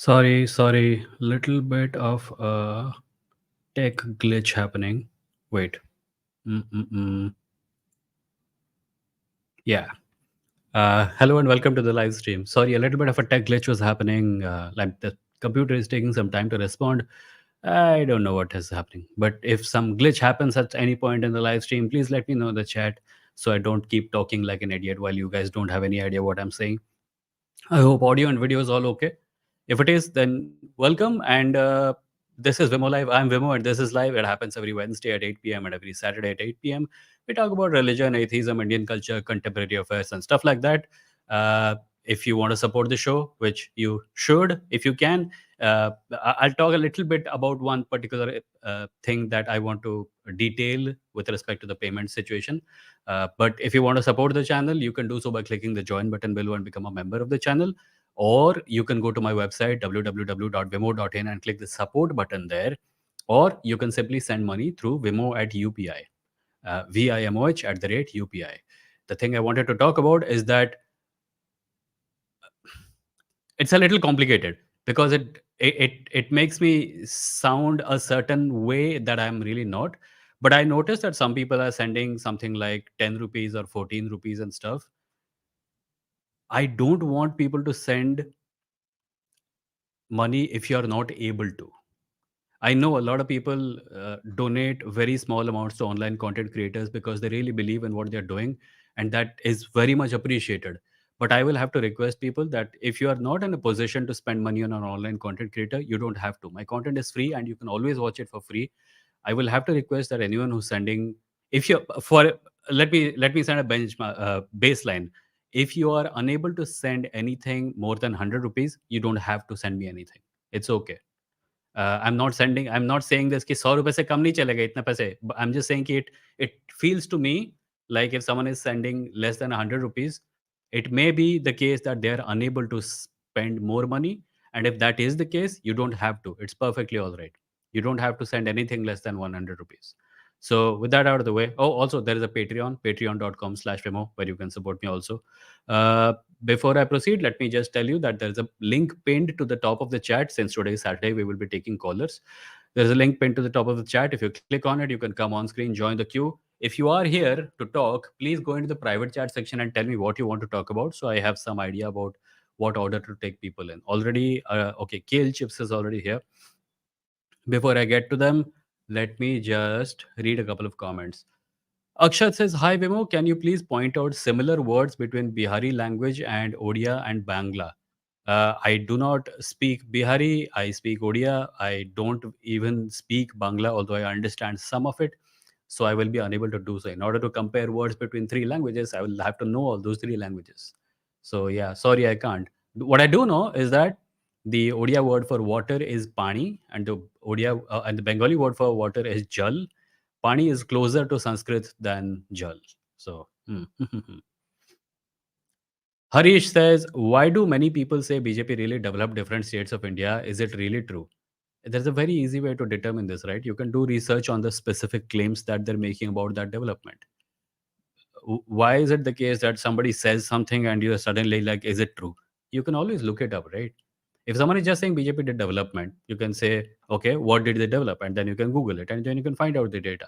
Sorry. Little bit of a tech glitch happening. Wait. Mm-mm-mm. Yeah. Hello and welcome to the live stream. Sorry, a little bit of a tech glitch was happening. Like the computer is taking some time to respond. I don't know what is happening. But if some glitch happens at any point in the live stream, please let me know in the chat so I don't keep talking like an idiot while you guys don't have any idea what I'm saying. I hope audio and video is all okay. If it is, then welcome. And this is Vimo Live. I'm Vimo, and this is live. It happens every Wednesday at 8 p.m. and every Saturday at 8 p.m. We talk about religion, atheism, Indian culture, contemporary affairs, and stuff like that. If you want to support the show, which you should, if you can, I'll talk a little bit about one particular thing that I want to detail with respect to the payment situation. But if you want to support the channel, you can do so by clicking the join button below and become a member of the channel. Or you can go to my website www.vimo.in and click the support button there. Or you can simply send money through Vimoh at UPI, VIMOH at the rate UPI. The thing I wanted to talk about is that it's a little complicated because it makes me sound a certain way that I'm really not. But I noticed that some people are sending something like 10 rupees or 14 rupees and stuff. I don't want people to send money if you're not able to. I know a lot of people donate very small amounts to online content creators because they really believe in what they're doing, and that is very much appreciated. But I will have to request people that if you are not in a position to spend money on an online content creator, you don't have to. My content is free, and you can always watch it for free. I will have to request that anyone who's sending, if you for let me send a baseline. If you are unable to send anything more than 100 rupees, you don't have to send me anything. It's okay. I'm not saying this कि 100 रुपए से कम नहीं चलेगा इतने पैसे. I'm just saying कि it feels to me like if someone is sending less than 100 rupees, it may be the case that they are unable to spend more money. And if that is the case, you don't have to. It's perfectly all right. You don't have to send anything less than 100 rupees. So with that out of the way, oh, also there is a Patreon, patreon.com/Vimo, where you can support me also. Uh, Before I proceed, let me just tell you that there's a link pinned to the top of the chat. Since today is Saturday, we will be taking callers. There's a link pinned to the top of the chat. If you click on it, you can come on screen, join the queue. If you are here to talk, please go into the private chat section and tell me what you want to talk about, so I have some idea about what order to take people in. Already, okay, Kale Chips is already here. Before I get to them, let me just read a couple of comments. Akshat says, "Hi Vimo, can you please point out similar words between Bihari language and Odia and Bangla? I do not speak Bihari, I speak Odia. I don't even speak Bangla, although I understand some of it. So I will be unable to do so. In order to compare words between three languages, I will have to know all those three languages. So yeah, sorry, I can't. What I do know is that the Odia word for water is pani, and the Odia and the Bengali word for water is jal. Pani is closer to Sanskrit than Jal. So, Harish says, why do many people say BJP really developed different states of India? Is it really true? There's a very easy way to determine this, right? You can do research on the specific claims that they're making about that development. Why is it the case that somebody says something and you're suddenly like, is it true? You can always look it up, right? If someone is just saying BJP did development, you can say, okay, what did they develop? And then you can Google it and then you can find out the data.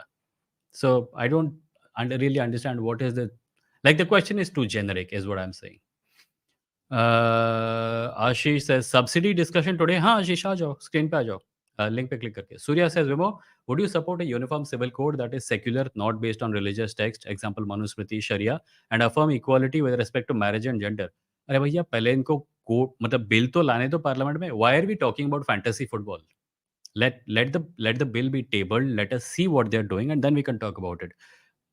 So I don't really understand what is the, like, the question is too generic is what I'm saying. Ashish says subsidy discussion today. हाँ आशीष आ जाओ, screen पे आ जाओ, link पे click करके. Surya says, Vimo, would you support a uniform civil code that is secular, not based on religious text, example Manusmriti, Sharia, and affirm equality with respect to marriage and gender? अरे भैया पहले इनको code मतलब bill तो लाने दो parliament में. Why are we talking about fantasy football? Let the bill be tabled. Let us see what they're doing, and then we can talk about it.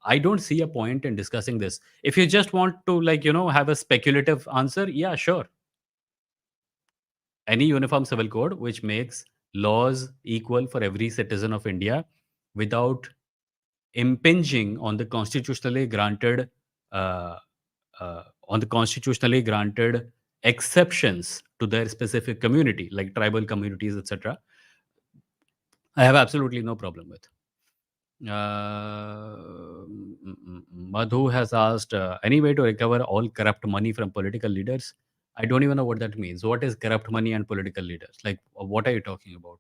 I don't see a point in discussing this. If you just want to, like, have a speculative answer, yeah, sure. Any uniform civil code which makes laws equal for every citizen of India without impinging on the constitutionally granted uh, exceptions to their specific community, like tribal communities, etc. I have absolutely no problem with. Madhu has asked, any way to recover all corrupt money from political leaders? I don't even know what that means. What is corrupt money and political leaders? Like, what are you talking about?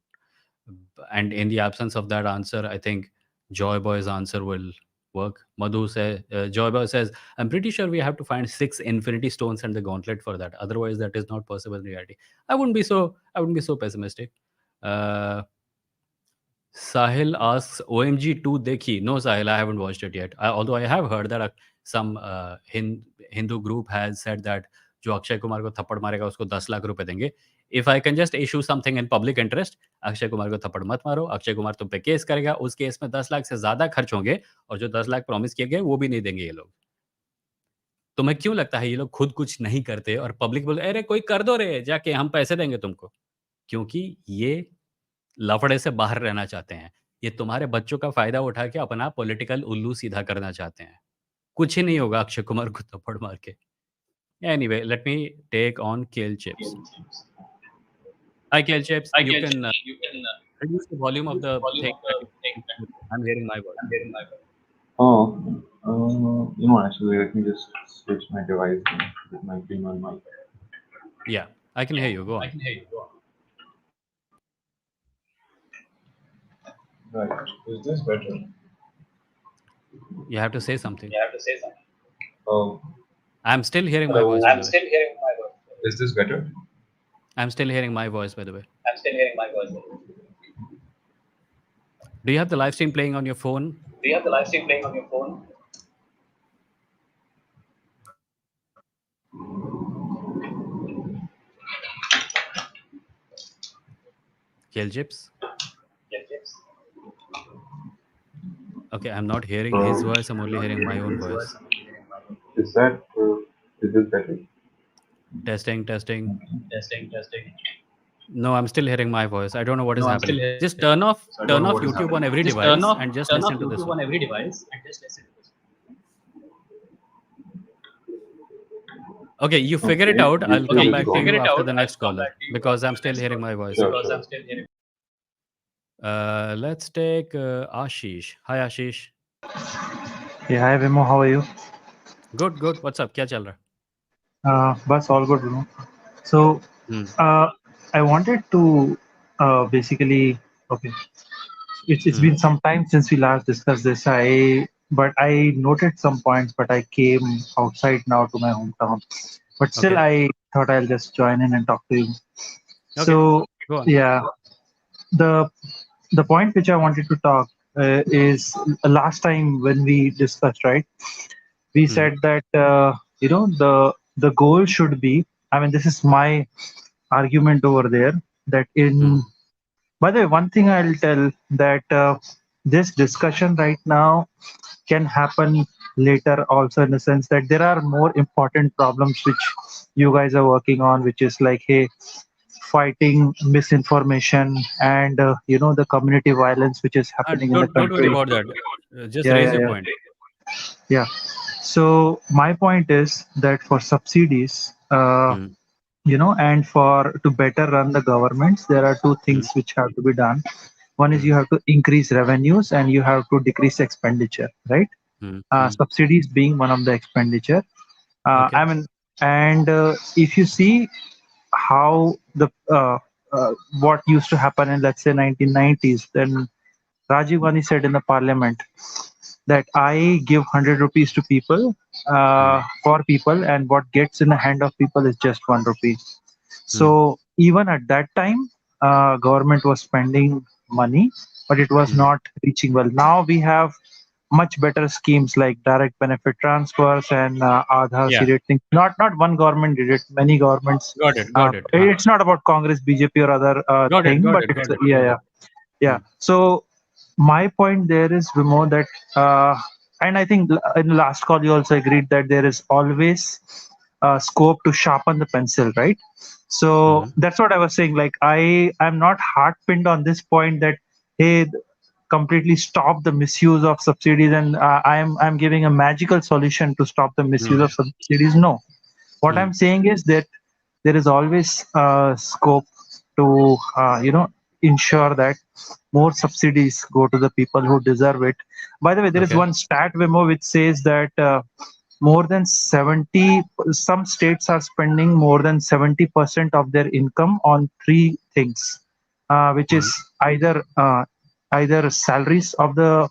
And in the absence of that answer, I think Joy Boy's answer will work. Madhu says, Joy Boy says, I'm pretty sure we have to find 6 infinity stones and the gauntlet for that. Otherwise, that is not possible in reality. I wouldn't be so pessimistic. Uh, Sahil asks, OMG 2 dekhi? No, Sahil, I haven't watched it yet. Although I have heard that some Hindu group has said that जो अक्षय कुमार को थप्पड़ मारेगा उसको 10 लाख रुपए देंगे. If I can just issue something in public interest, Akshay Kumar को थप्पड़ मत मारो. अक्षय कुमार तुम पे केस करेगा. उस केस में 10 लाख से ज़्यादा खर्च होंगे और जो 10 लाख प्रॉमिस किए गए वो भी नहीं देंगे ये लोग. तुम्हें क्यों लगता है ये लोग खुद कुछ नहीं करते और पब्लिक बोले अरे कोई कर दो रे जाके हम पैसे देंगे तुमको? क्योंकि ये लफड़े से बाहर रहना चाहते हैं। ये तुम्हारे बच्चों का फ़ायदा उठा के अपना पॉलिटिकल उल्लू सीधा करना चाहते हैं। कुछ ही नहीं होगा अक्षय कुमार को थप्पड़ मार के। Anyway, let me take on kale chips. Hi kale chips, I you can can you can reduce the volume of the volume thing of that the thing that I'm hearing my voice. I'm hearing my voice. Oh, actually, let me just switch my device. It might be my mic. Yeah, I can hear you. Go I on. can hear you. Go on. Right. Is this better? You have to say something. You have to say something. Oh, I'm still hearing my hello. voice, by I'm the way. still hearing my voice. Is this better? I'm still hearing my voice, by the way. I'm still hearing my voice. Do you have the live stream playing on your phone? Do you have the live stream playing on your phone? Kale chips? Yes, yes. Okay, I'm not hearing his voice. I'm only hearing my own voice. Is that is this better? Testing, testing. Testing, testing. No, I'm still hearing my voice. I don't know what is No, I'm still happening. hearing. Just turn off So I don't know what is YouTube happening. on every Just device and just turn off listen to this YouTube one. on every device and just listen to this. Okay, you figure it Okay, out. I'll YouTube come is back to on. you Figure it after out. the I'll next come caller back to you because after I'm the still next hearing caller. my voice. Sure, Because sure. I'm still hearing. Let's take Ashish. Hi, Ashish. Yeah, hi Vimoh, how are you? Good, good. What's up? क्या चल रहा? Bus all good, Vimoh. So, Hmm. I wanted to basically, okay, it's Hmm. been some time since we last discussed this. But I noted some points, but I came outside now to my hometown. But still, Okay. I thought I'll just join in and talk to you. Okay. So, Go on. yeah, the the point which I wanted to talk is last time when we discussed, right? We Hmm. said that the goal should be. I mean, this is my argument over there. That Hmm. in By the way, one thing I'll tell that this discussion right now can happen later also in the sense that there are more important problems which you guys are working on, which is like, hey, fighting misinformation and the community violence which is happening in the Don't worry country. about that. Just Yeah, raise yeah, your yeah. point. Yeah. So my point is that for subsidies, Hmm. and for to better run the governments, there are two Hmm. things which have to be done. One is Hmm. you have to increase revenues and you have to decrease expenditure, right? Hmm. Hmm. Subsidies being one of the expenditure. Okay. I mean, and if you see how the what used to happen in, let's say, 1990s, then Rajiv Gandhi said in the parliament that I give 100 rupees to people, Hmm. for people, and what gets in the hand of people is just 1 rupee. Hmm. So even at that time, government was spending money, but it was Hmm. not reaching well. Now we have much better schemes like direct benefit transfers and Aadhaar Yeah. serious things. Not one government did it. Many governments. Got it. Got it. It's not about Congress, BJP, or other Got it. thing, Got but it. it's Got it. yeah, Got yeah, it. yeah. Hmm. So my point there is, Vimoh, that and I think in the last call you also agreed that there is always scope to sharpen the pencil, right? So Hmm. that's what I was saying. Like I'm not hard pinned on this point that, hey, completely stop the misuse of subsidies, and I'm giving a magical solution to stop the Hmm. misuse of subsidies. No, what Hmm. I'm saying is that there is always scope to ensure that more subsidies go to the people who deserve it. By the way, there is Okay. one stat, Vimo, which says that more than 70, some states are spending more than 70% of their income on three things, which is Mm-hmm. either either salaries of the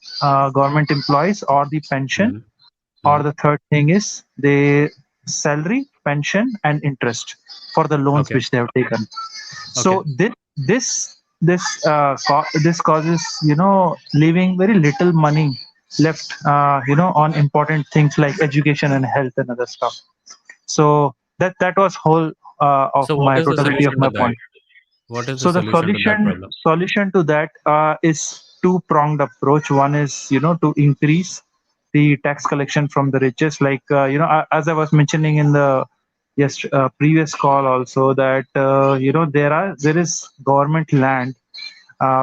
government employees or the pension, Mm-hmm. or Mm-hmm. the third thing is the salary, pension, and interest for the loans Okay. which they have taken. Okay. So this causes, leaving very little money left, on important things like education and health and other stuff. So that was whole of So what my is the totality of solution to my that? point. What is the So the solution to that solution problem? solution to that is two pronged approach. One is, to increase the tax collection from the richest, like, as I was mentioning in the previous call also, that there is government land,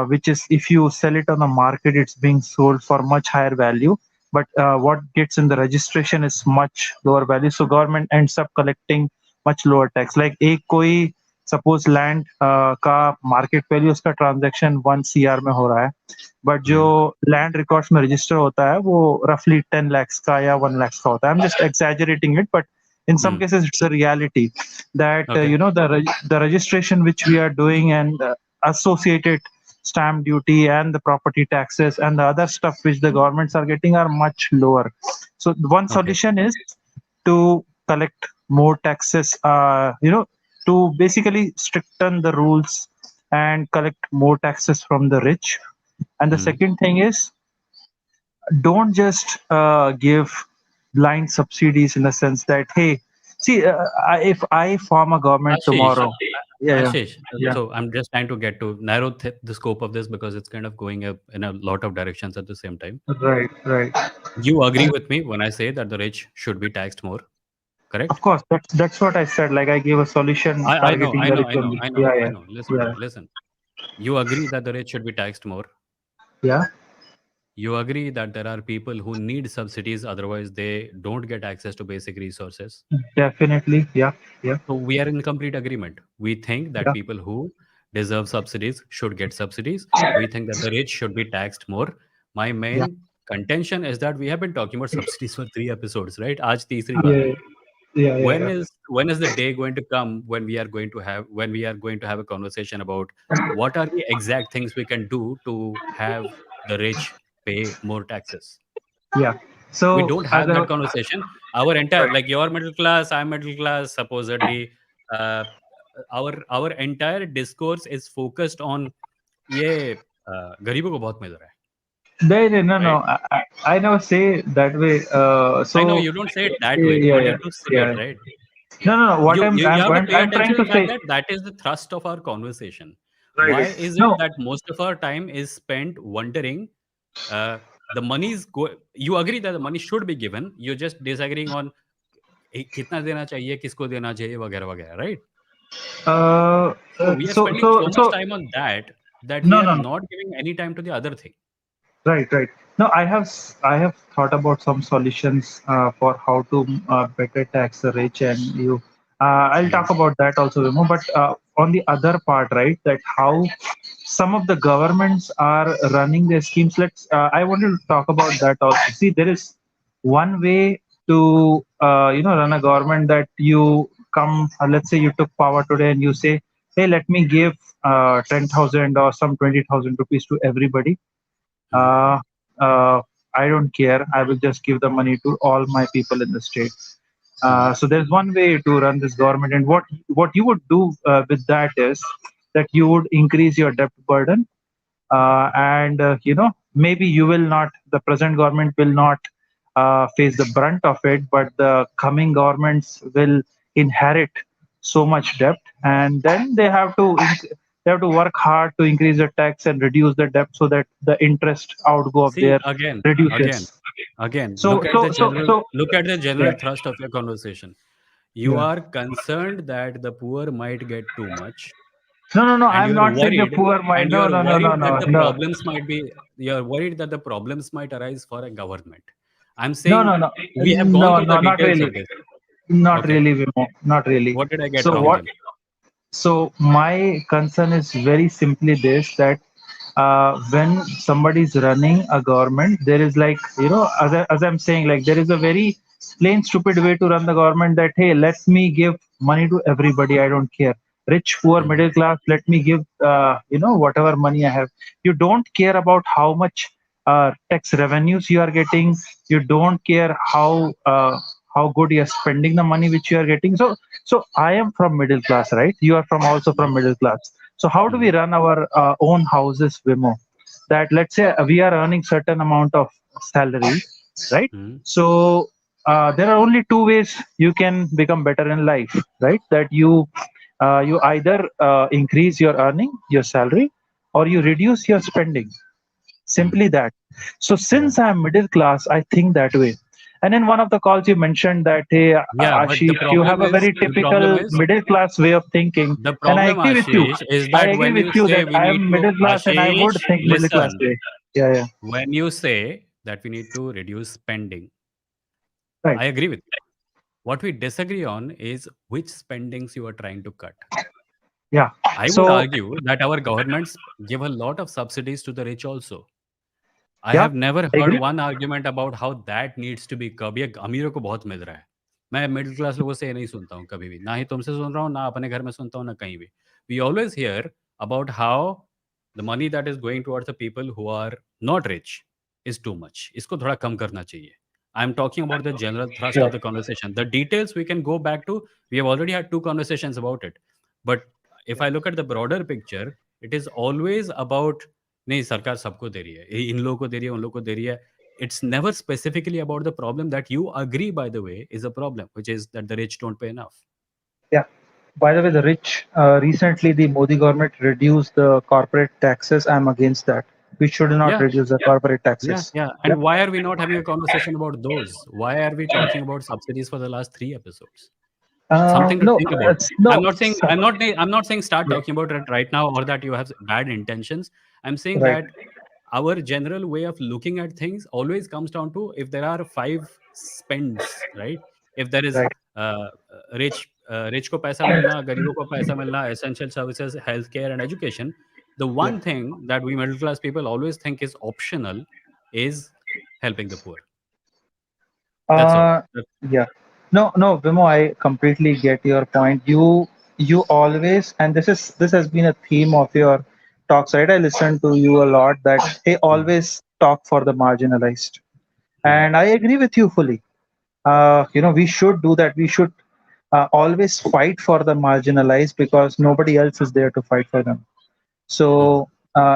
which is, if you sell it on the market, it's being sold for much higher value, but what gets in the registration is much lower value, so government ends up collecting much lower tax. Like एक कोई suppose land का market value, उसका transaction 1 CR में हो रहा है, but जो Mm-hmm. Land records में रजिस्टर होता है वो रफली 10 lakhs का या 1 lakhs का होता है. I am just exaggerating it, but in some Mm. cases it's a reality that Okay. the registration which we are doing, and associated stamp duty and the property taxes and the other stuff which the governments are getting are much lower. So one Okay. solution is to collect more taxes, to basically stricten the rules and collect more taxes from the rich. And the Mm. second thing is, don't just give blind subsidies, in the sense that, hey, see, if I form a government Ashish, tomorrow. Yeah, yeah, Ashish, yeah. so I'm just trying to get to narrow the scope of this because it's kind of going up in a lot of directions at the same time. Right, right. You agree with me when I say that the rich should be taxed more, Of correct? course, that's what I said. Like, I gave a solution I know, targeting I the know, rich I know, only. I know, Yeah, I yeah, know. Listen, yeah, bro, listen. You agree that the rich should be taxed more. yeah. You agree that there are people who need subsidies, otherwise they don't get access to basic resources. Definitely. Yeah, yeah, So we are in complete agreement. We think that yeah, people who deserve subsidies should get subsidies. We think that the rich should be taxed more. My yeah, main contention is that we have been talking about subsidies for 3 episodes, right? Aaj तीसरी बार yeah, है. yeah, yeah, When is the day going to come when we are going to have a conversation about what are the exact things we can do to have the rich pay more taxes? yeah. We So don't as have a that conversation. Our entire, right, like, you're middle class, I'm middle class supposedly. uh, our entire discourse is focused on ये गरीबों को बहुत मिल रहा है, no, no. right? I never say that way. I know So you don't say it that way, yeah, but yeah, you do say yeah. it, right? No, no, no. What you I'm you, you I'm have to I'm, pay I'm trying attention to to the fact say. that that is the thrust of our conversation. Right, Why right. is it No. that most of our time is spent wondering, uh, the money is you agree that the money should be given, you're just disagreeing on कितना देना चाहिए, किसको देना चाहिए, वगैरह वगैरह, right? Uh, So we are so spending so so much so time on that that we no, are no, no. not giving any time to the other thing. Right, right. No, I have thought about some solutions for how to better tax the rich, and you. I'll Mm, talk about that also, Vimo. But on the other part, right, that how some of the governments are running their schemes. I wanted to talk about that also. See, there is one way to run a government, that you come. Let's say you took power today, and you say, hey, let me give 10,000 or some 20,000 rupees to everybody. mm, uh, uh, I don't care. I will just give the money to all my people in the state. mm, So there's one way to run this government, and what you would do with that is that you would increase your debt burden, and maybe you will not. The present government will not face the brunt of it, but the coming governments will inherit so much debt, and then they have to work hard to increase the tax and reduce the debt, so that the interest outgo of See, their again, reduces. look at the general, So general yeah. thrust of your conversation. You Yeah. are concerned that the poor might get too much, No, no, no. and I'm not saying the poor might. and No, you're no, no, no, worried that no, the no, problems might be you're worried that the problems might arise for a government. I'm no, saying no, no, we have gone no, through the no, not details really. of this. Not Okay, really, Vimo. Not really. what did I get So wrong what? then? So my concern is very simply this, that when somebody is running a government, there is, like, as I'm saying, like, there is a very plain stupid way to run the government, that hey, let me give money to everybody, I don't care, rich, poor, Mm. middle class, let me give whatever money I have. You don't care about how much tax revenues you are getting. You don't care how good you are spending the money which you are getting. So I am from middle class, right? You are from also Mm. from middle class. So how do we Mm. run our own houses, Vimo? That let's say we are earning certain amount of salary, right? Mm. So there are only two ways you can become better in life, right? That you either increase your earning, your salary, or you reduce your spending. Mm. Simply that. So Yeah. since I'm middle class, I think that way. And in one of the calls, you mentioned that, hey, Yeah, but Ashish, you have a very the problem typical is middle class way of thinking, the and I problem, agree with you. Ashish, is I that agree when with you you say that we I need am to, middle class and I would Ashish, think middle class listen, way. Yeah, yeah, when you say that we need to reduce spending, right. I agree with you. What we disagree on is which spendings you are trying to cut. Yeah. I would So argue that our governments give a lot of subsidies to the rich also. I yeah, have never I heard agree. one argument about how that needs to be curb. ये अमीरों को बहुत मिल रहा है. मैं middle class लोगों से ये नहीं सुनता हूँ कभी भी. ना ही तुमसे सुन रहा हूँ, ना अपने घर में सुनता हूँ, ना कहीं भी. We always hear about how the money that is going towards the people who are not rich is too much. इसको थोड़ा कम करना चाहिए. I'm talking about the general thrust Sure. of the conversation. The details we can go back to. We have already had two conversations about it. But if I look at the broader picture, it is always about नहीं सरकार सबको दे रही है इन लोगों को दे रही है उन लोगों को दे रही है it's never specifically about the problem that you agree by the way is a problem which is that the rich don't pay enough. Yeah. By the way, the rich, recently the Modi government reduced the corporate taxes. I'm against that. We should not Yeah, reduce the corporate yeah, taxes. yeah. Yeah. And why are we not having a conversation about those? Why are we talking about subsidies for the last three episodes? Something to No, think about. no. I'm not saying start Yeah, talking about it right now or that you have bad intentions. I'm saying right, that our general way of looking at things always comes down to if there are five spends, right? If there is right. rich ko paisa milna, garibo ko paisa milna, essential services, healthcare, and education. The Yeah. one thing that we middle class people always think is optional is helping the poor. That's all. Uh, yeah. No, no, Vimo, I completely get your point. You always, and this has been a theme of your talks, right? I listen to you a lot that they Mm, always talk for the marginalized, mm, and I agree with you fully. We should do that. We should always fight for the marginalized because nobody else is there to fight for them. mm. So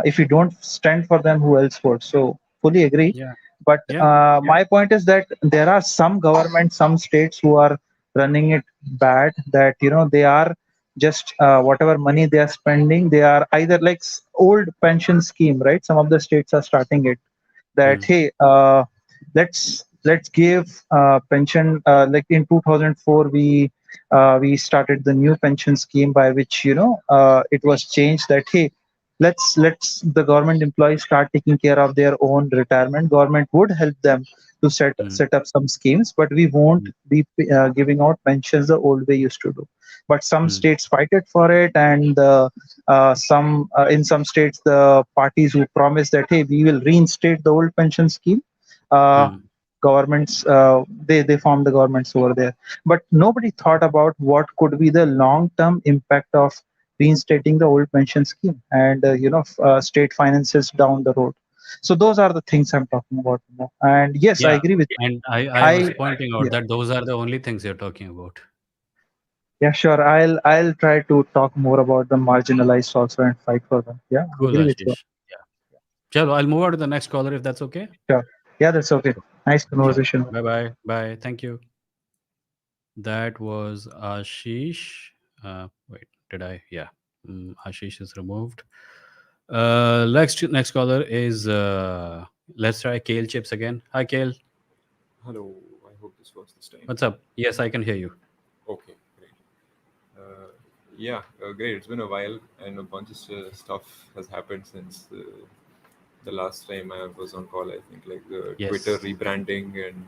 if you don't stand for them, who else would? So fully agree. Yeah, But yeah. my point is that there are some governments, some states who are running it bad. That they are just whatever money they are spending, they are either like old pension scheme, right? Some of the states are starting it that Mm, hey, let's give pension like in 2004 we started the new pension scheme by which it was changed that hey, let's the government employees start taking care of their own retirement. Government would help them to mm, set up some schemes, but we won't mm, be giving out pensions the old way used to do. But some mm, states fight it for it, and some in some states the parties who promise that hey, we will reinstate the old pension scheme, uh, mm. governments they form the governments over there. But nobody thought about what could be the long term impact of reinstating the old pension scheme and state finances down the road. So those are the things I'm talking about, and yes, I Yeah, agree with you. and I I was pointing out Yeah. that those are the only things you're talking about. Yeah, sure. I'll try to talk more about the marginalized also and fight for them. Yeah, I Cool, agree with you. Ashish. Yeah. Chalo, I'll move on to the next caller if that's okay. Sure. Yeah, that's okay. Cool. Nice Chalo. conversation. Bye bye. Bye. Thank you. That was Ashish. Wait, did I? Yeah. Ashish is removed. Next caller is let's try Kale Chips again. Hi Kale. Hello, I hope this works this time. What's up? Yes, I can hear you. Okay, great. Great. It's been a while, and a bunch of stuff has happened since the last time I was on call. I think like the Twitter Yes. rebranding and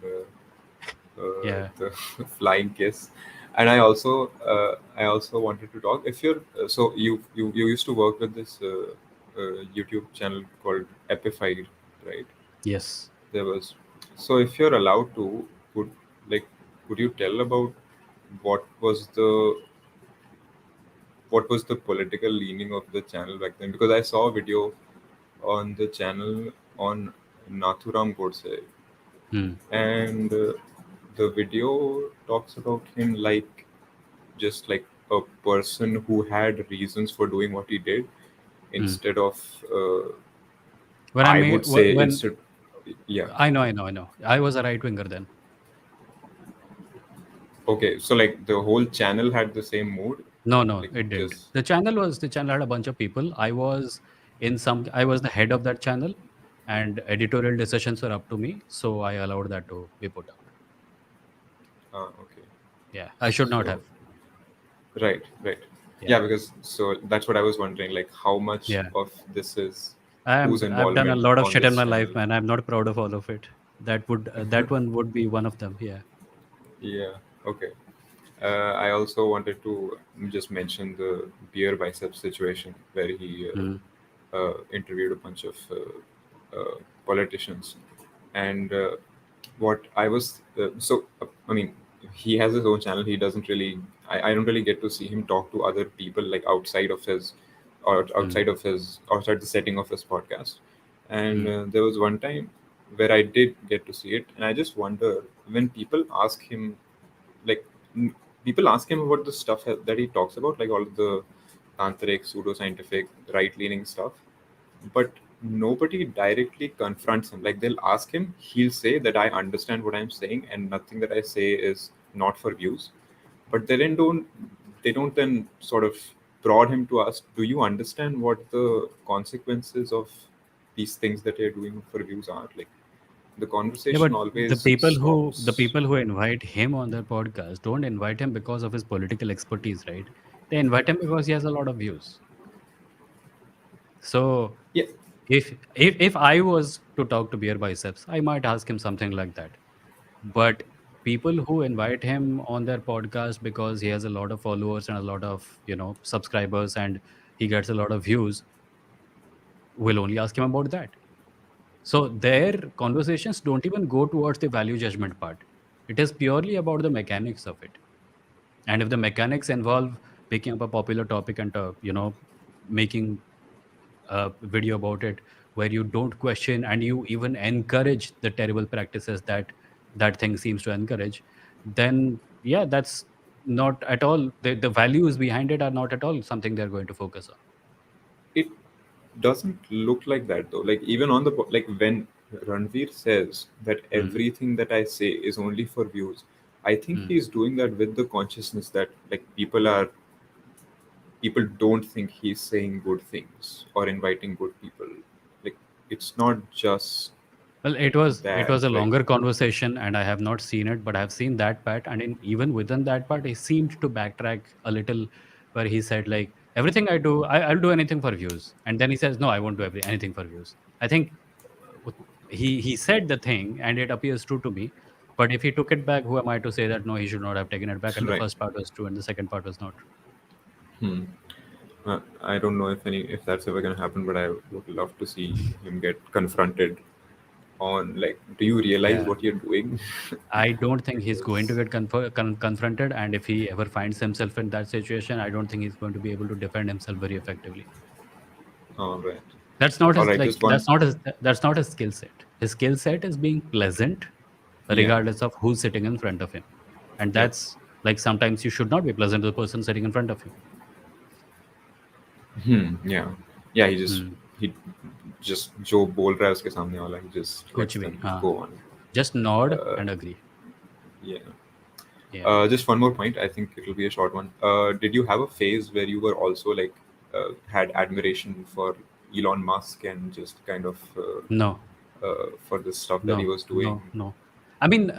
Yeah. the flying kiss. And I also wanted to talk. If you're so you used to work with this YouTube channel called Epified, right? Yes. There was, so if you're allowed to put like, could you tell about what was the what was the political leaning of the channel back then? Because I saw a video on the channel on Nathuram Godse, Hmm. and the video talks about him like just like a person who had reasons for doing what he did, Hmm. instead of When I I made would say when instead, yeah. I know. I was a right winger then. Okay, so like the whole channel had the same mood, No, no, like it didn't. just The channel had a bunch of people. I was the head of that channel, and editorial decisions were up to me, so I allowed that to be put out. okay. Yeah, I should not have. So right, right. Yeah, Yeah, because so that's what I was wondering, like how much yeah. of this is whose I've done a involvement lot of on shit in this my life, channel. man. I'm not proud of all of it. That one would be one of them. Yeah. Yeah, okay. I also wanted to just mention the beer biceps situation where he Mm, interviewed a bunch of politicians, and what I was I mean, he has his own channel. He doesn't really. I don't really get to see him talk to other people like outside of his, or mm, outside the setting of his podcast. And mm, there was one time where I did get to see it, and I just wonder when people ask him, like n- people ask him about the stuff that he talks about, like all of the tantric, pseudoscientific, right-leaning stuff, but nobody directly confronts him. Like they'll ask him, he'll say that I understand what I'm saying, and nothing that I say is not for views. But they don't then sort of prod him to ask, do you understand what the consequences of these things that you're doing for views are? Like the yeah, conversation but always the stops. people who invite him on their podcast don't invite him because of his political expertise, right? They invite him because he has a lot of views. So Yeah. if I was to talk to Beer Biceps, I might ask him something like that. But people who invite him on their podcast because he has a lot of followers and a lot of subscribers, and he gets a lot of views, will only ask him about that. So their conversations don't even go towards the value judgment part. It is purely about the mechanics of it. And if the mechanics involve picking up a popular topic and making a video about it, where you don't question and you even encourage the terrible practices that thing seems to encourage, then yeah, that's not at all the values behind it are not at all something they're going to focus on. It doesn't look like that though. Like even on the like when Ranveer says that Mm, everything that I say is only for views, I think mm. he's doing that with the consciousness that like people don't think he's saying good things or inviting good people. Like it's not just Well, it was that. a Like longer conversation, and I have not seen it, but I have seen that part, and even within that part, he seemed to backtrack a little, where he said like, "Everything I do, I'll do anything for views," and then he says, "No, I won't do anything for views." I think he said the thing, and it appears true to me. But if he took it back, who am I to say that no, he should not have taken it back, and the right. first part was true, and the second part was not true. Hmm. I don't know if that's ever gonna happen, but I would love to see him get confronted on like, do you realize Yeah. what you're doing? I don't think he's going to Because get confronted, and if he ever finds himself in that situation, I don't think he's going to be able to defend himself very effectively. all right. That's not All his right, like just one. that's not his skill set. His skill set is being pleasant Yeah. regardless of who's sitting in front of him. And Yep. that's like sometimes you should not be pleasant to the person sitting in front of you. Yeah. Yeah. Hmm. He just जो बोल रहा है उसके सामने वाला, he just कुछ lets भी them हाँ. go on. Just nod Uh, and agree. yeah. Yeah. Just one more point. I think it'll be a short one. Did you have a phase where you were also like had admiration for Elon Musk and just kind of No, for the stuff that he no, was doing? no. I mean,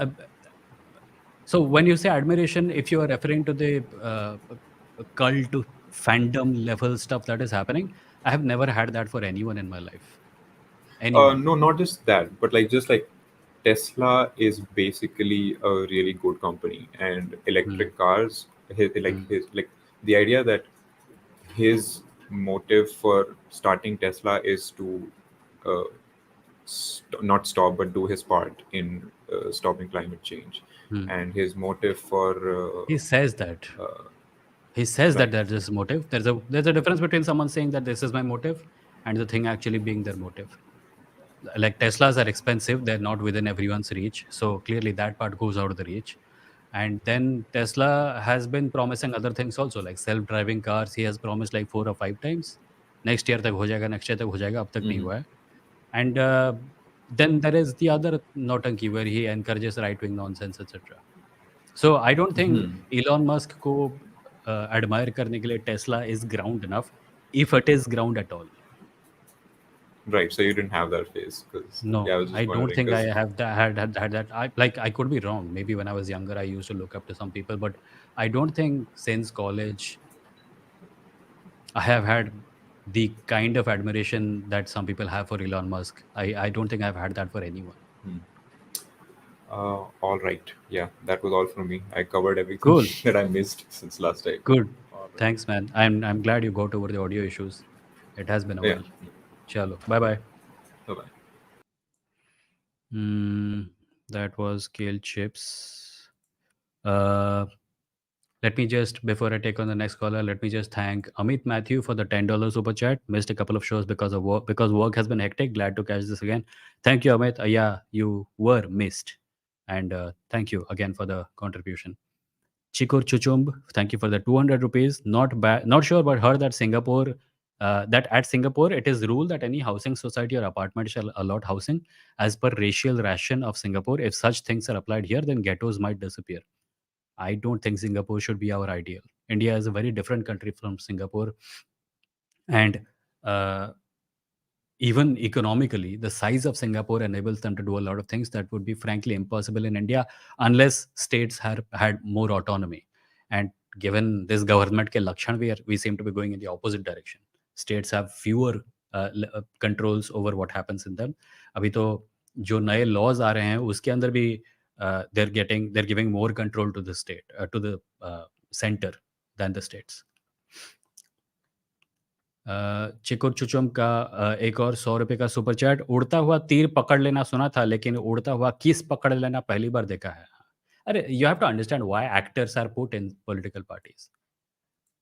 so when you say admiration, if you are referring to the cult fandom level stuff that is happening, I have never had that for anyone in my life. Anyone. No, not just that, but like just like Tesla is basically a really good company, and Hmm. electric cars, Hmm. his the idea that his motive for starting Tesla is to uh, not stop but do his part in stopping climate change, Hmm. and his motive for He says that. uh, He says that right. that's his motive. There's a difference between someone saying that this is my motive and the thing actually being their motive. Like Teslas are expensive, they're not within everyone's reach. So clearly that part goes out of the reach. And then Tesla has been promising other things also, like self-driving cars. He has promised like 4 or 5 times. Next year तक हो जाएगा, next year तक हो जाएगा, अब तक नहीं Hmm. हुआ है. And then there is the other nautanki where he encourages right-wing nonsense, etc. So I don't think Hmm. Elon Musk को admire करने के लिए Tesla is ground enough, if it is ground at all. Right, so you didn't have that phase, because yeah, I No, was I just don't wondering think I because have that, had that. I could be wrong. Maybe when I was younger, I used to look up to some people, but I don't think since college I have had the kind of admiration that some people have for Elon Musk. I don't think I've had that for anyone. all right, yeah, that was all from me. I covered everything Cool, that I missed since last time. good. All right, Thanks, man. I'm glad you got over the audio issues. It has been a yeah, while. Chalo, bye bye. bye bye. That was kale chips. Uh, Let me just, before I take on the next caller, let me just thank Amit Matthew for the $10 super chat. Missed a couple of shows because of work, because work has been hectic. Glad to catch this again. Thank you, Amit. Yeah, you were missed, and thank you again for the contribution. Chikur Chuchumb, thank you for the 200 rupees. Not bad. Not sure, but heard that that at Singapore, it is rule that any housing society or apartment shall allot housing as per racial ration of Singapore. If such things are applied here, then ghettos might disappear. I don't think Singapore should be our ideal. India is a very different country from Singapore, and uh, even economically, the size of Singapore enables them to do a lot of things that would be frankly impossible in India unless states had more autonomy. And given this government ke lakshan, we seem to be going in the opposite direction. States have fewer controls over what happens in them. अभी तो जो नए laws आ रहे हैं उसके अंदर भी they're giving more control to the state to the center than the states. चिकुर चुचुम का एक और 100 रुपये का सुपर चैट. उड़ता हुआ तीर पकड़ लेना सुना था, लेकिन उड़ता हुआ किस पकड़ लेना पहली बार देखा है. अरे you have to understand why actors are put in political parties.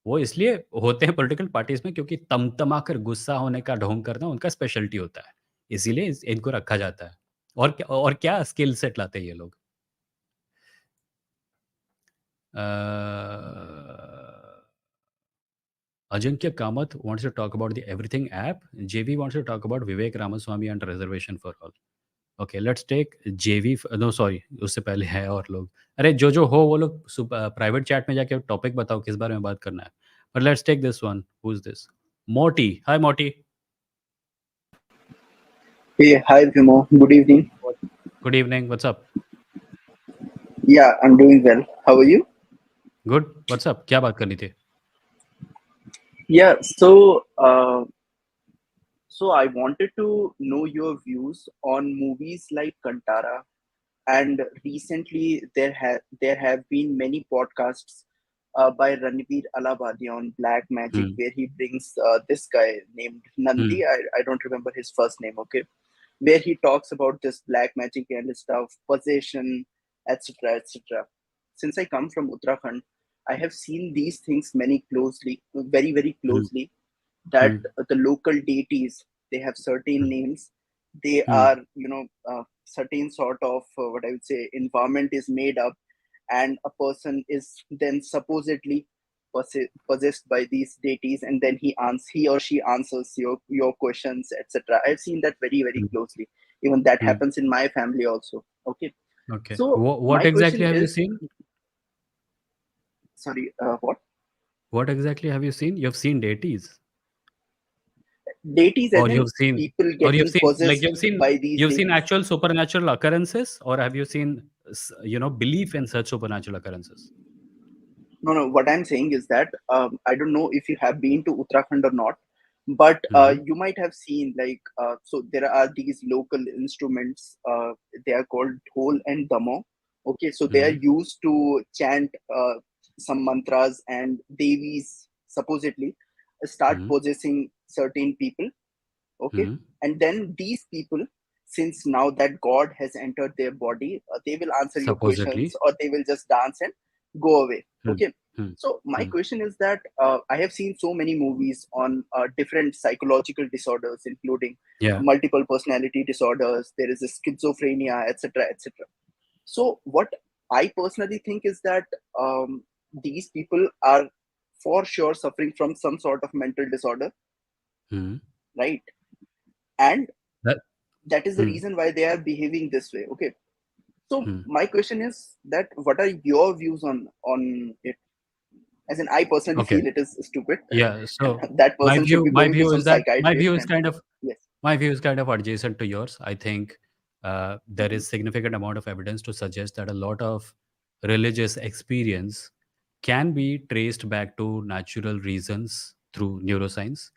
वो इसलिए होते हैं पॉलिटिकल पार्टीज में क्योंकि तमतमा कर गुस्सा होने का ढोंग करना उनका स्पेशलिटी होता है. इसीलिए इनको रखा जाता है. और क्या स्किल सेट लाते हैं ये लोग. Ajinkya Kamath wants to talk about the Everything app. JV wants to talk about Vivek Ramaswamy and Reservation for All. Okay, let's take JV. No, sorry, उससे पहले है और लोग. अरे जो हो वो लोग प्राइवेट चैट में जाके टॉपिक बताओ किस बारे में बात करना है. But let's take this one. Who's this? Morty. Hi, Morty. Hey, hi Vimoh. Good evening. Good evening. What's up? Yeah, I'm doing well. How are you? Good. What's up? क्या बात करनी थी? Yeah, so I wanted to know your views on movies like Kantara, and recently there have been many podcasts by Ranveer Alabadi on Black Magic, Hmm. where he brings this guy named Hmm. Nandi. I don't remember his first name. Okay, where he talks about this black magic and stuff, possession, etc., etc. Since I come from Uttarakhand, I have seen these things very, very Hmm. closely. That Hmm. the local deities, they have certain names. They Hmm. are, certain sort of what I would say environment is made up, and a person is then supposedly possessed by these deities, and then he or she answers your questions, etc. I've seen that very, very Hmm. closely. Even that Hmm. happens in my family also. Okay, Okay. so What my exactly question have you is, seen? sorry, what? What exactly have you seen? You've seen deities. Deities as Or in you've seen, people or you've getting seen, like possessed by these you've seen deities. actual supernatural occurrences, or have you seen, belief in such supernatural occurrences? No, no. What I'm saying is that I don't know if you have been to Uttarakhand or not, but Mm-hmm. you might have seen so there are these local instruments. They are called dhol and damo. Okay, so they are Mm-hmm. used to chant some mantras, and devis supposedly start Mm-hmm. possessing certain people. Okay, Mm-hmm. and then these people since now that God has entered their body, they will answer your questions, Supposedly. or they will just dance and go away. Hmm. Okay. Hmm. So my Hmm. question is that I have seen so many movies on different psychological disorders, including Yeah. multiple personality disorders. There is a schizophrenia, etc., etc. So what I personally think is that these people are for sure suffering from some sort of mental disorder, Hmm. right? And That. that is the Hmm. reason why they are behaving this way. Okay. So Hmm. my question is that what are your views on it? As in, I personally Okay. feel it is stupid. Yeah. So That my person should view, be my going to view some is that psychiatrist and yes. my view is kind of adjacent to yours. I think there Mhm. is significant amount of evidence to suggest that a lot of religious experience can be traced back to natural reasons through neuroscience.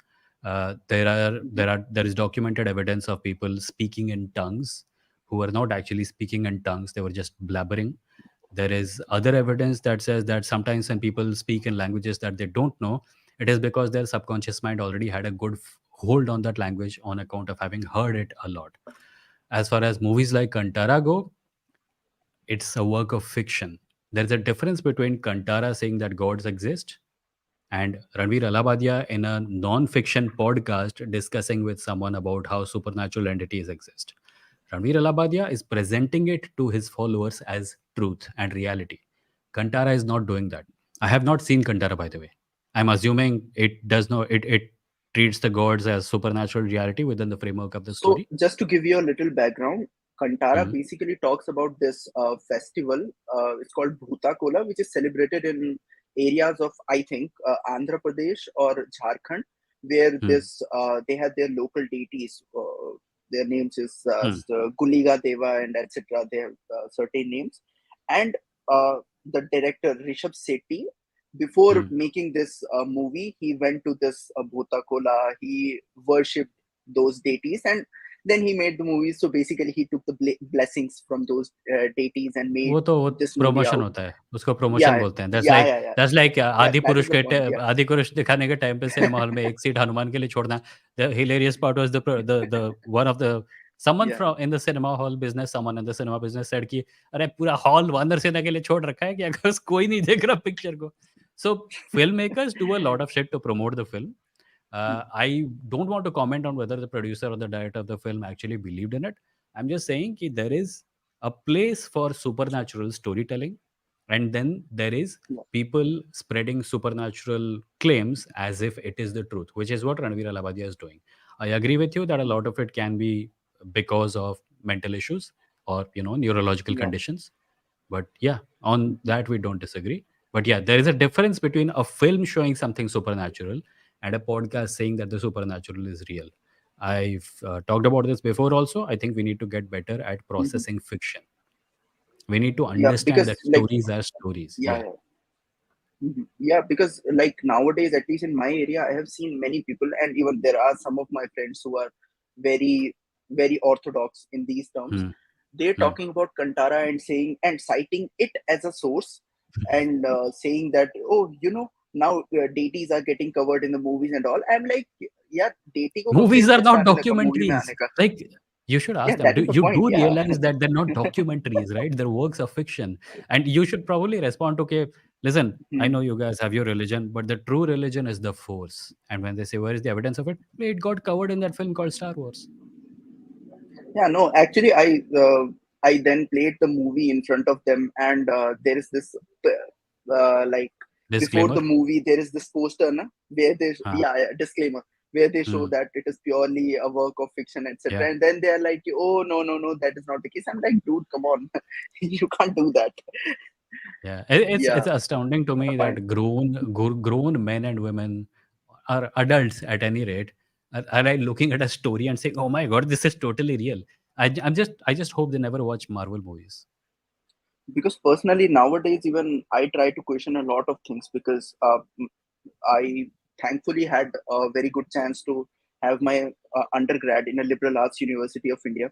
Mhm. There is documented evidence of people speaking in tongues who were not actually speaking in tongues; they were just blabbering. There is other evidence that says that sometimes when people speak in languages that they don't know, it is because their subconscious mind already had a good hold on that language on account of having heard it a lot. As far as movies like Kantara go, it's a work of fiction. There's a difference between Kantara saying that gods exist and Ranveer Alabadia in a non-fiction podcast discussing with someone about how supernatural entities exist. Ranveer Alabadia is presenting it to his followers as truth and reality. Kantara is not doing that. I have not seen Kantara, by the way. I'm assuming it does not. It treats the gods as supernatural reality within the framework of the So story. just to give you a little background, Kantara Hmm. basically talks about this festival. It's called Bhuta Kola, which is celebrated in areas of, I think, Andhra Pradesh or Jharkhand, where Hmm. this they have their local deities. Their names is Hmm. Guliga Deva and etc. They have certain names, and the director Rishabh Sethi, before Hmm. making this movie, he went to this Bhuta Kola. He worshipped those deities, and then he made the movies. So basically he took the blessings from those deities and made वो this movie promotion out. होता है, उसको promotion Yeah, बोलते हैं। yeah, yeah, yeah, that's like yeah, that is the point. Yeah. आदि पुरुष दिखाने के टाइम पे सिनेमा हॉल में एक सीट हनुमान के लिए छोड़ना। The hilarious part was the one of the someone Yeah. From in the cinema hall business, someone in the cinema business said कि अरे पूरा हॉल वानर सेना के लिए छोड़ रखा है क्या? बिकॉज़ कोई नहीं देख रहा पिक्चर को। So film makers do a lot of shit to promote the film. I don't want to comment on whether the producer or the director of the film actually believed in it. I'm just saying that there is a place for supernatural storytelling, and then there is Yeah. people spreading supernatural claims as if it is the truth, which is what Ranveer Alabadia is doing. I agree with you that a lot of it can be because of mental issues or neurological Yeah. conditions. But yeah, on Mhm. that we don't disagree. But yeah, there is a difference between a film showing something supernatural and a podcast saying that the supernatural is real. I've talked about this before also. I think we need to get better at Mhm. processing fiction. We need to Yeah, understand because that like, stories are stories. yeah, Yeah. yeah. Mhm. Yeah, because like nowadays, at least in my area, I have seen many people, and even there are some of my friends who are very, very orthodox in these terms. Hmm. They're Hmm. talking about Kantara and saying and citing it as a source, and saying that, oh, now deities are getting covered in the movies and all. I'm like, yeah, deity ko kab se Movies are interest not aane laka movie mein documentaries. aane ka? Like, you should Yeah, ask them. that Do is the you point. do Yeah. realize that they're not documentaries, right? They're works of fiction, and you should probably respond to, okay, listen. I Hmm. know you guys have your religion, but the true religion is the Force. And when they say where is the evidence of it, it got covered in that film called Star Wars. Yeah, no, actually, I then played the movie in front of them, and there is this like before Disclaimer. the movie, there is this poster, na, where they Huh. yeah, yeah, disclaimer, where they show Hmm. that it is purely a work of fiction, Yeah. etc. And then they are like, oh, no, no, no, that is not the case. I'm like, dude, come on, you can't do that. Yeah. It's Yeah, astounding to me fine. that grown men and women are adults at any rate are like looking at a story and saying, "Oh my God, this is totally real." I just hope they never watch Marvel movies. Because personally, nowadays, even I try to question a lot of things because I thankfully had a very good chance to have my undergrad in a liberal arts university of India.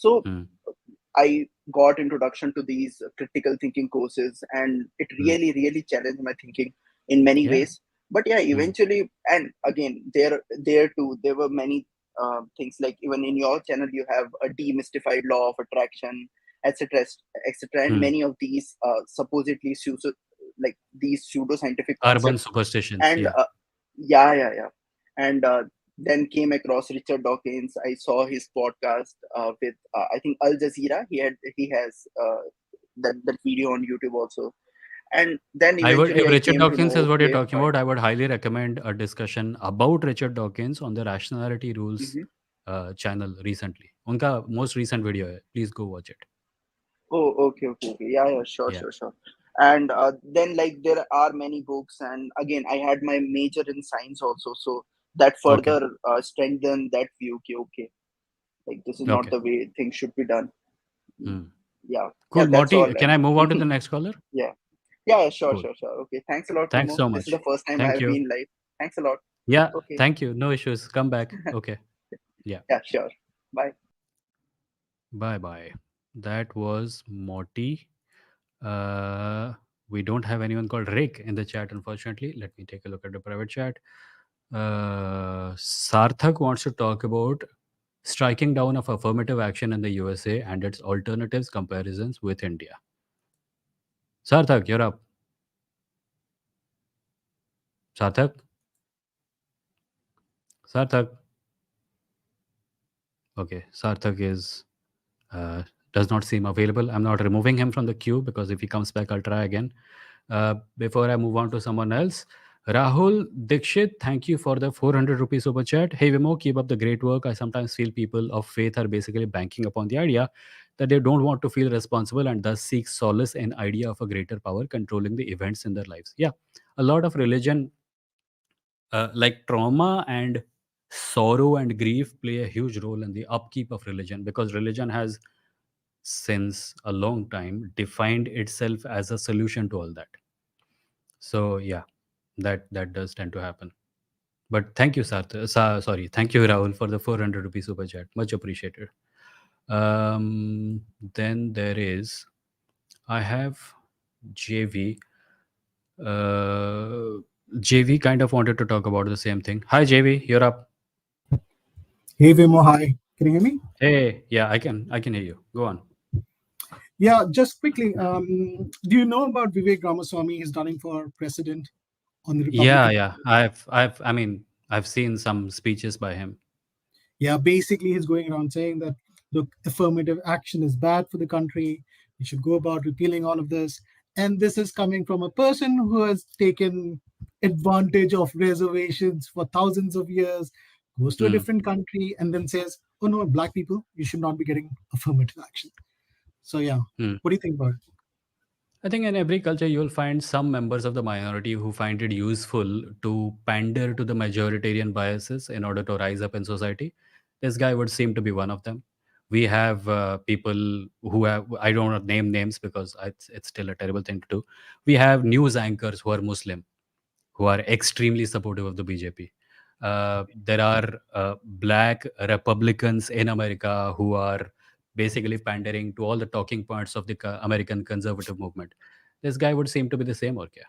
So Hmm. I got introduction to these critical thinking courses, and it Hmm. really, really challenged my thinking in many Yeah. ways. But yeah, Hmm. eventually, and again, there too, there were many. things like even in your channel you have a demystified law of attraction, etc., etc., and Hmm. many of these supposedly like these pseudo-scientific Urban concepts. superstitions. And Yeah. yeah. And then came across Richard Dawkins. I saw his podcast with I think Al Jazeera. He has that video on YouTube also. And then I would, eventually if I Richard came to Dawkins is know, what you're okay, talking fine. about, I would highly recommend a discussion about Richard Dawkins on the Rationality Rules Hmm. channel recently. Unka most recent video hai. Please go watch it. Oh, okay. Yeah, sure, Yeah. sure. And then like there are many books, and again I had my major in science also, so that Okay. further strengthened that view. Okay, like this is not Okay. the way things should be done. Mm, Hmm. yeah, Cool. that's all. Morty, can I And move on to the next caller? yeah, sure, Cool. sure. Okay, thanks a lot, Thanks Vimo. so This is much. the first time I Thank have you. been live. Thanks a lot. Yeah. Okay, Thank you. No issues. Come back. Okay. Yeah. yeah, sure. Bye. Bye bye. That was Morty. Uh, we don't have anyone called Rick in the chat, unfortunately. Let me take a look at the private chat. Sarthak wants to talk about striking down of affirmative action in the USA and its alternatives comparisons with India. Sarthak, you're up. Sarthak? Sarthak? Okay, Sarthak is uh, does not seem available. I'm not removing him from the queue because if he comes back, I'll try again. Before I move on to someone else, Rahul Dikshit, thank you for the 400 rupees super chat. Hey Vimo, keep up the great work. I sometimes feel people of faith are basically banking upon the idea that they don't want to feel responsible and thus seek solace in idea of a greater power controlling the events in their lives. Yeah, a lot of religion, like trauma and sorrow and grief, play a huge role in the upkeep of religion because religion has since a long time defined itself as a solution to all that. So yeah, that does tend to happen. But thank you, sorry, thank you, Rahul, for the 400 rupees super chat. Much appreciated. Then there is, I have JV. Uh, JV kind of wanted to talk about the same thing. Hi, JV, you're up. Hey Vimo, hi. Can you hear me? Hey, yeah, I can hear you. Go on. Yeah, just quickly. Do you know about Vivek Ramaswamy? He's running for president on the Yeah, Republican. yeah. I mean, I've seen some speeches by him. Yeah, basically he's going around saying that look, affirmative action is bad for the country. We should go about repealing all of this. And this is coming from a person who has taken advantage of reservations for thousands of years, goes to a Hmm. different country, and then says, "Oh no, black people, you should not be getting affirmative action." So yeah, Hmm. what do you think about it? I think in every culture, you'll find some members of the minority who find it useful to pander to the majoritarian biases in order to rise up in society. This guy would seem to be one of them. We have people who have, I don't want to name names because it's still a terrible thing to do. We have news anchors who are Muslim, who are extremely supportive of the BJP. There are black Republicans in America who are basically pandering to all the talking points of the American conservative movement. This guy would seem to be the same, or kya?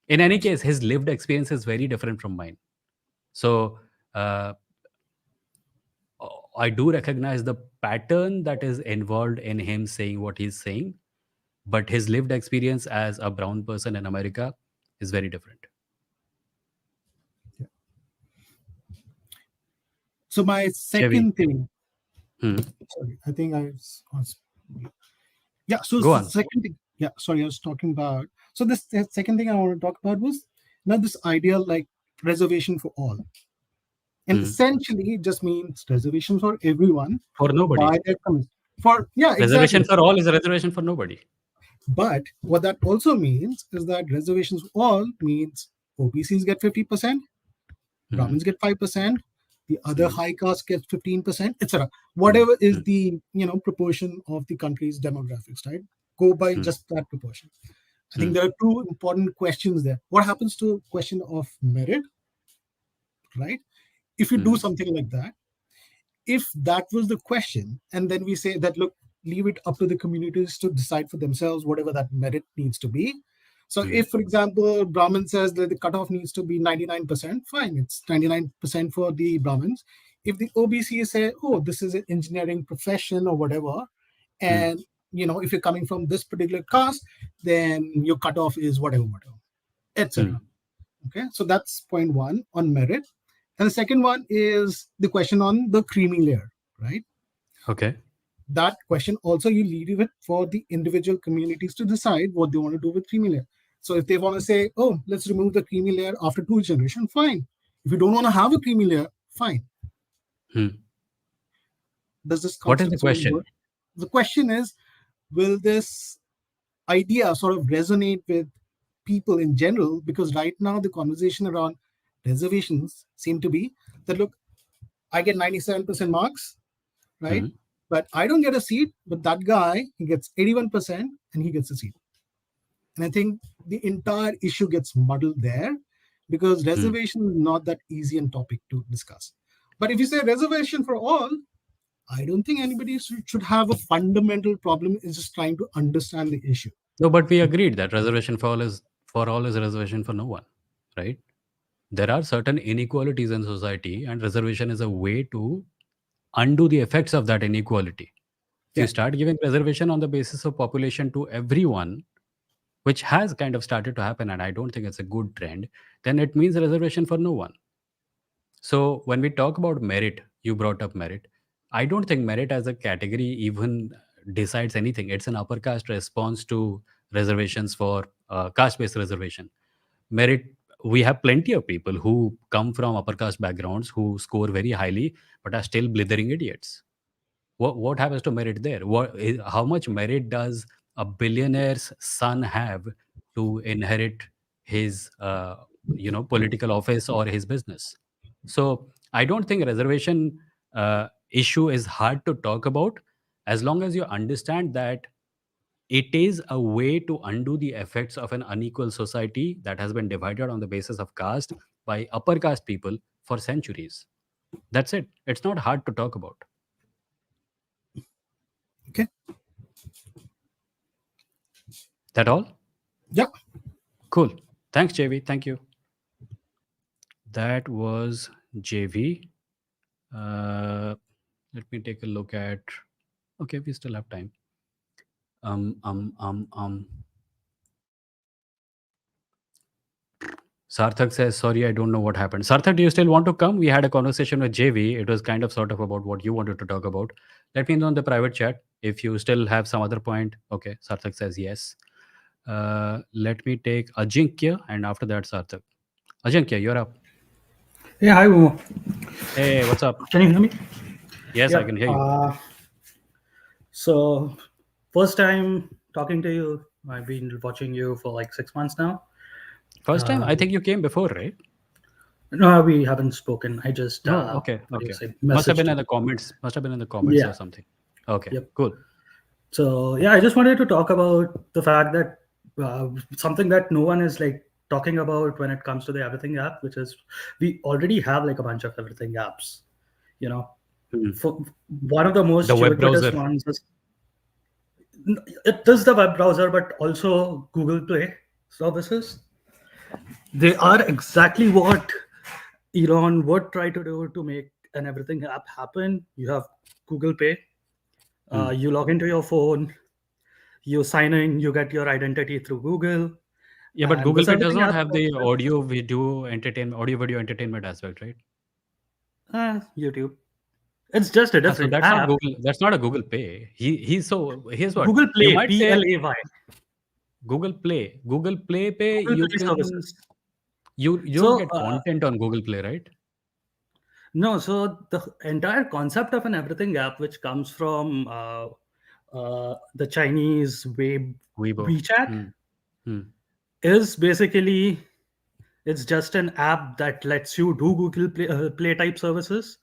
In any case, his lived experience is very different from mine. So uh, I do recognize the pattern that is involved in him saying what he's saying, but his lived experience as a brown person in America is very different. So my Chevy, second thing, hmm. sorry, I think yeah. So Go the on. second thing, yeah, sorry, I was talking about. So this the second thing I want to talk about was now this idea like reservation for all, and Hmm. essentially it just means reservation for everyone For nobody. by their community. For yeah, Reservation exactly. for all is a reservation for nobody. But what that also means is that reservations for all means OBCs get 50%, Hmm. Brahmins get 5%, the other high caste gets 15%, etc. Hmm. Whatever is Hmm. the proportion of the country's demographics, right? Go by Hmm. just that proportion. I Hmm. think there are two important questions there. What happens to question of merit, right? If you do Hmm. something like that, if that was the question, and then we say that look, leave it up to the communities to decide for themselves whatever that merit needs to be. So Hmm. if, for example, Brahmin says that the cutoff needs to be 99%, fine, it's 99% for the Brahmins. if the OBC say, oh, this is an engineering profession or whatever, and if you're coming from this particular caste, then your cutoff is whatever, etc. Okay, so that's point one on merit. And the second one is the question on the creamy layer, right? Okay. That question also you leave it for the individual communities to decide what they want to do with creamy layer. So if they want to say, oh, let's remove the creamy layer after 2 generations, fine. If you don't want to have a creamy layer, fine. Does this What is the concept sort of question? work? The question is, will this idea sort of resonate with people in general? Because right now the conversation around reservations seem to be that, look, I get 97% marks, right? But I don't get a seat, but that guy, he gets 81% and he gets a seat. And I think the entire issue gets muddled there because reservation is not that easy a topic to discuss. But if you say reservation for all, I don't think anybody should have a fundamental problem. Is just trying to understand the issue. No, but we agreed that reservation for all is reservation for no one, right? There are certain inequalities in society, and reservation is a way to undo the effects of that inequality. If you start giving reservation on the basis of population to everyone, which has kind of started to happen, and I don't think it's a good trend, then it means reservation for no one. So when we talk about merit, you brought up merit. I don't think merit as a category even decides anything. It's an upper caste response to reservations for caste-based reservation. Merit, we have plenty of people who come from upper caste backgrounds who score very highly but are still blithering idiots. What happens to merit there? How much merit does a billionaire's son have to inherit his political office or his business? So I don't think reservation issue is hard to talk about as long as you understand that it is a way to undo the effects of an unequal society that has been divided on the basis of caste by upper caste people for centuries. That's it. It's not hard to talk about. Okay. That all? Yeah. Cool. Thanks, JV. Thank you. That was JV. Let me take a look at. Okay, we still have time. Sarthak says, sorry, I don't know what happened. Sarthak, do you still want to come? We had a conversation with JV. It was kind of sort of about what you wanted to talk about. Let me know in the private chat if you still have some other point. Okay, Sarthak says yes. Let me take Ajinkya and after that Sarthak. Ajinkya, you're up. Hey, hi, Vimoh. Hey, what's up? Can you hear me? Yes, I can hear you. So, first time talking to you. I've been watching you for like 6 months now. First time? I think you came before, right? No, we haven't spoken. I just okay. Must have been in the comments. Must have been in the comments or something. Okay, cool. So yeah, I just wanted to talk about the fact that something that no one is like talking about when it comes to the everything app, which is we already have like a bunch of everything apps. For one of the most the web ubiquitous browser. ones is it is the web browser, but also Google Play services. They are exactly what Elon would try to do to make an everything app happen. You have Google Pay. You log into your phone, you sign in, you get your identity through Google. Yeah, but Google Pay does not have the audio video entertainment aspect, right? YouTube. It's just a different so that's app. not Google. That's not a Google Pay. Here's what Google Play. You might say PLAY. Google Play. Google Play Pay. Google You Play can services. you don't get content on Google Play, right? No. So the entire concept of an everything app, which comes from the Chinese Weibo. WeChat, is basically it's just an app that lets you do Google Play type services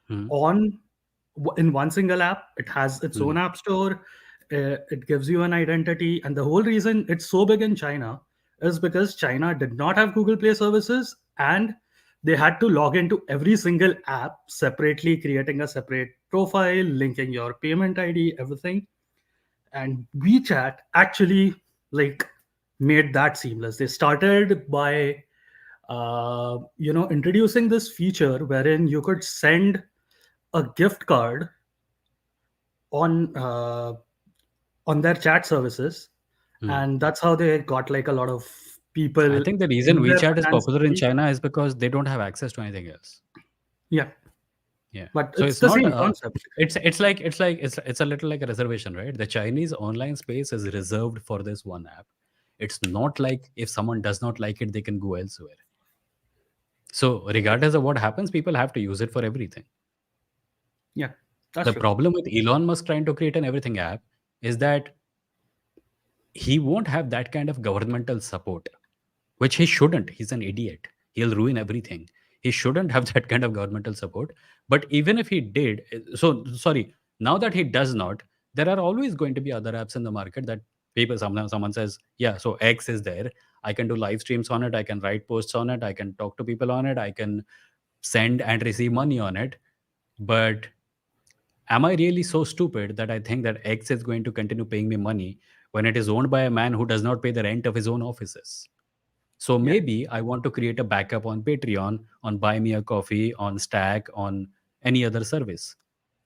in one single app. It has its own app store. It gives you an identity, and the whole reason it's so big in China is because China did not have Google Play services, and they had to log into every single app separately, creating a separate profile, linking your payment ID, everything. And WeChat actually like made that seamless. They started by introducing this feature wherein you could send a gift card on uh, on their chat services, Hmm. and that's how they got like a lot of I people think the reason in their WeChat is finance popular in body. China is because they don't have access to anything else. Yeah, Yeah. but So it's it's the not same concept. it's a little like a reservation, right? The Chinese online space is reserved for this one app. It's not like if someone does not like it, they can go elsewhere. So regardless of what happens, people have to use it for everything. Yeah, that's The true. problem with Elon Musk trying to create an everything app is that he won't have that kind of governmental support, which he shouldn't. He's an idiot. He'll ruin everything. He shouldn't have that kind of governmental support. But even if he did, so sorry, now that he does not, there are always going to be other apps in the market that people, someone says, yeah, so X is there. I can do live streams on it. I can write posts on it. I can talk to people on it. I can send and receive money on it. But am I really so stupid that I think that X is going to continue paying me money when it is owned by a man who does not pay the rent of his own offices? So Yeah, maybe I want to create a backup on Patreon, on Buy Me a Coffee, on Stack, on any other service.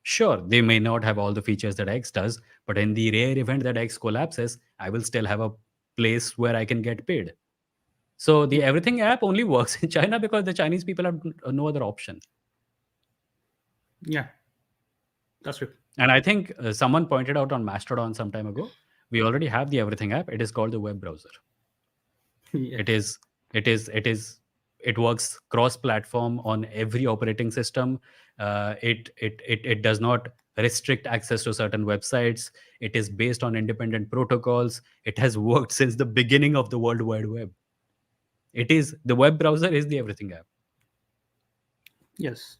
Sure, they may not have all the features that X does, but in the rare event that X collapses, I will still have a place where I can get paid. So the yeah, Everything app only works in China because the Chinese people have no other option. yeah, that's true. And I think someone pointed out on Mastodon some time ago, we already have the Everything app. It is called the web browser. Yeah, It is it works cross platform on every operating system. It does not restrict access to certain websites. It is based on independent protocols. It has worked since the beginning of the world wide web. It is the web browser is the Everything app. yes.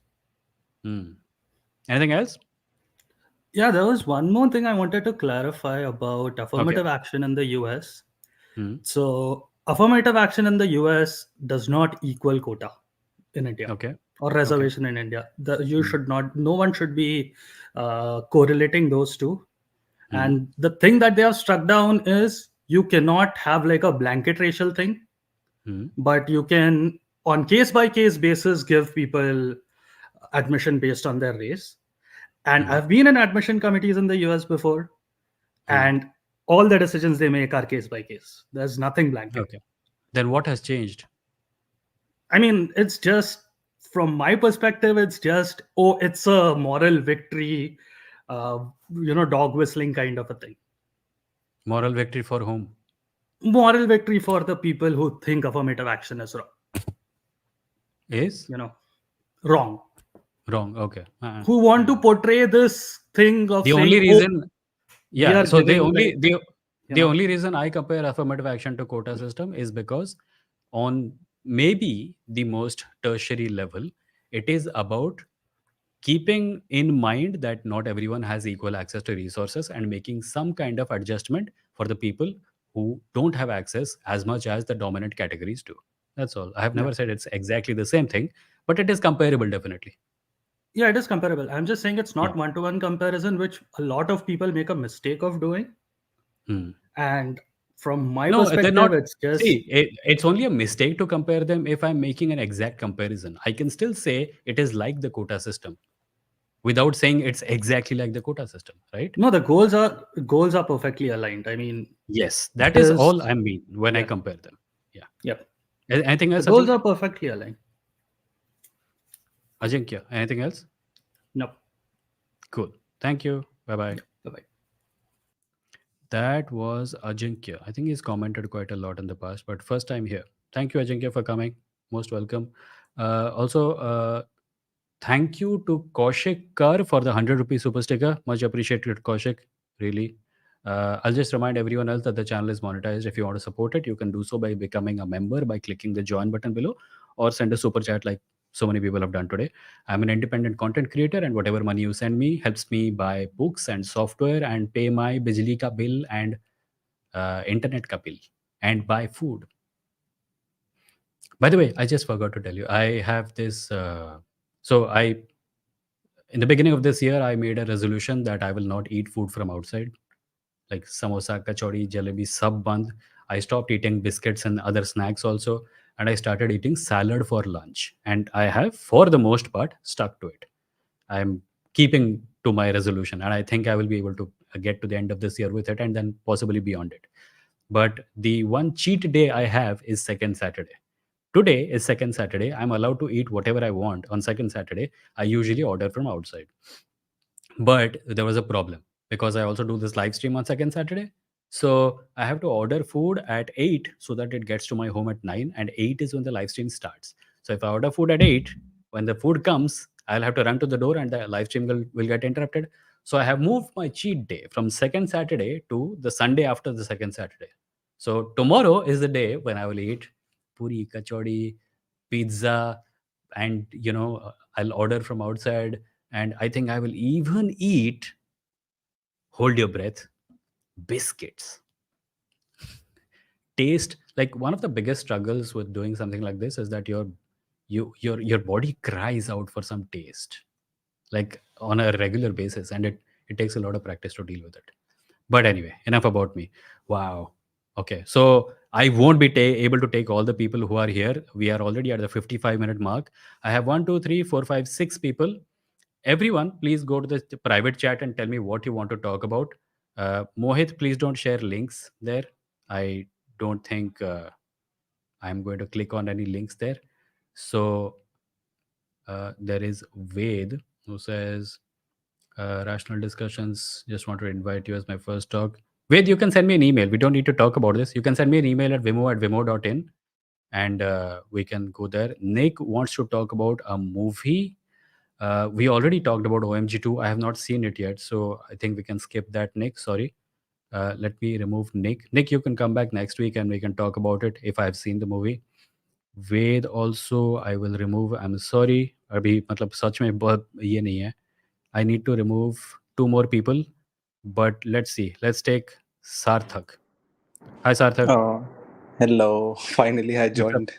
Hmm. Anything else? Yeah, there was one more thing I wanted to clarify about Okay. affirmative action in the US. Hmm. So, affirmative action in the US does not equal quota in India Okay. or Okay. reservation in India. You Hmm. should not, no one should be correlating those two. Hmm. And the thing that they have struck down is you cannot have like a blanket racial thing, Hmm. but you can, on case by case basis, give people admission based on their race. And Hmm. I've been in admission committees in the US before, Hmm. and all the decisions they make are case by case. There's nothing blanket. Okay. Then what has changed? I mean, it's just from my perspective, it's just, oh, it's a moral victory, dog whistling kind of a thing. Moral victory for whom? Moral victory for the people who think affirmative action is wrong, Is wrong, wrong. Okay. who want to portray this thing of The saying, only oh, reason, we yeah. are So giving like, you the know, only reason I compare affirmative action to quota system is because on maybe the most tertiary level, it is about keeping in mind that not everyone has equal access to resources and making some kind of adjustment for the people who don't have access as much as the dominant categories do. That's all. I have yeah. never said it's exactly the same thing, but it is comparable definitely. Yeah, it is comparable. I'm just saying it's Yeah. not one-to-one comparison, which a lot of people make a mistake of doing. Hmm. And from my No, they're perspective, not. it's just, See, it's only a mistake to compare them if I'm making an exact comparison. I can still say it is like the quota system without saying it's exactly like the quota system, right? no, the goals are perfectly aligned. I mean, Yes, it that is is, all I mean when I yeah, compare them. Yeah. yep. Anything The else, goals are Ajinkya? perfectly aligned. Ajinkya, anything else? No. Cool. Thank you. Bye bye. Bye-bye. That was Ajinkya. I think he's commented quite a lot in the past, but first time here. Thank you, Ajinkya, for coming. Most welcome. Also, thank you to Kaushik Kar for the 100 rupee super sticker. Much appreciated, Kaushik. Really. I'll just remind everyone else that the channel is monetized. If you want to support it, you can do so by becoming a member by clicking the join button below or send a super chat like so many people have done today. I'm an independent content creator, and whatever money you send me helps me buy books and software and pay my bijli ka bill and internet ka bill and buy food. By the way, I just forgot to tell you, I have this. So I in the beginning of this year, I made a resolution that I will not eat food from outside, like samosa, kachori, jalebi, sab band. I stopped eating biscuits and other snacks also, and I started eating salad for lunch. And I have, for the most part, stuck to it. I'm keeping to my resolution, and I think I will be able to get to the end of this year with it, and then possibly beyond it. But the one cheat day I have is second Saturday. Today is second Saturday. I'm allowed to eat whatever I want on second Saturday. I usually order from outside. But there was a problem because I also do this live stream on second Saturday. So I have to order food at 8 so that it gets to my home at 9, and 8 is when the live stream starts. So if I order food at 8, when the food comes, I'll have to run to the door and the live stream will get interrupted. So I have moved my cheat day from second Saturday to the Sunday after the second Saturday. So tomorrow is the day when I will eat puri, kachori, pizza, and I'll order from outside, and I think I will even eat, hold your breath, biscuits. Taste, like, one of the biggest struggles with doing something like this is that your body cries out for some taste, like on a regular basis, and it takes a lot of practice to deal with it. But anyway, enough about me. Wow. Okay, so I won't be able to take all the people who are here. We are already at the 55-minute mark. I have 1, 2, 3, 4, 5, 6 people. Everyone, please go to the private chat and tell me what you want to talk about. Mohit, please don't share links there. I don't think I'm going to click on any links there. So there is Ved who says, rational discussions, just want to invite you as my first talk. Ved, you can send me an email. We don't need to talk about this. You can send me an email at vimoh@vimoh.in, and we can go there. Nick wants to talk about a movie. We already talked about OMG2. I have not seen it yet, so I think we can skip that, Nick. Sorry. Let me remove Nick. Nick, you can come back next week and we can talk about it if I've seen the movie. Ved also, I will remove. I'm sorry. अभी मतलब सच में बहुत ये नहीं है. I need to remove 2 more people, but let's see. Let's take Sarthak. Hi, Sarthak. Oh, hello. Finally, I What's up? joined.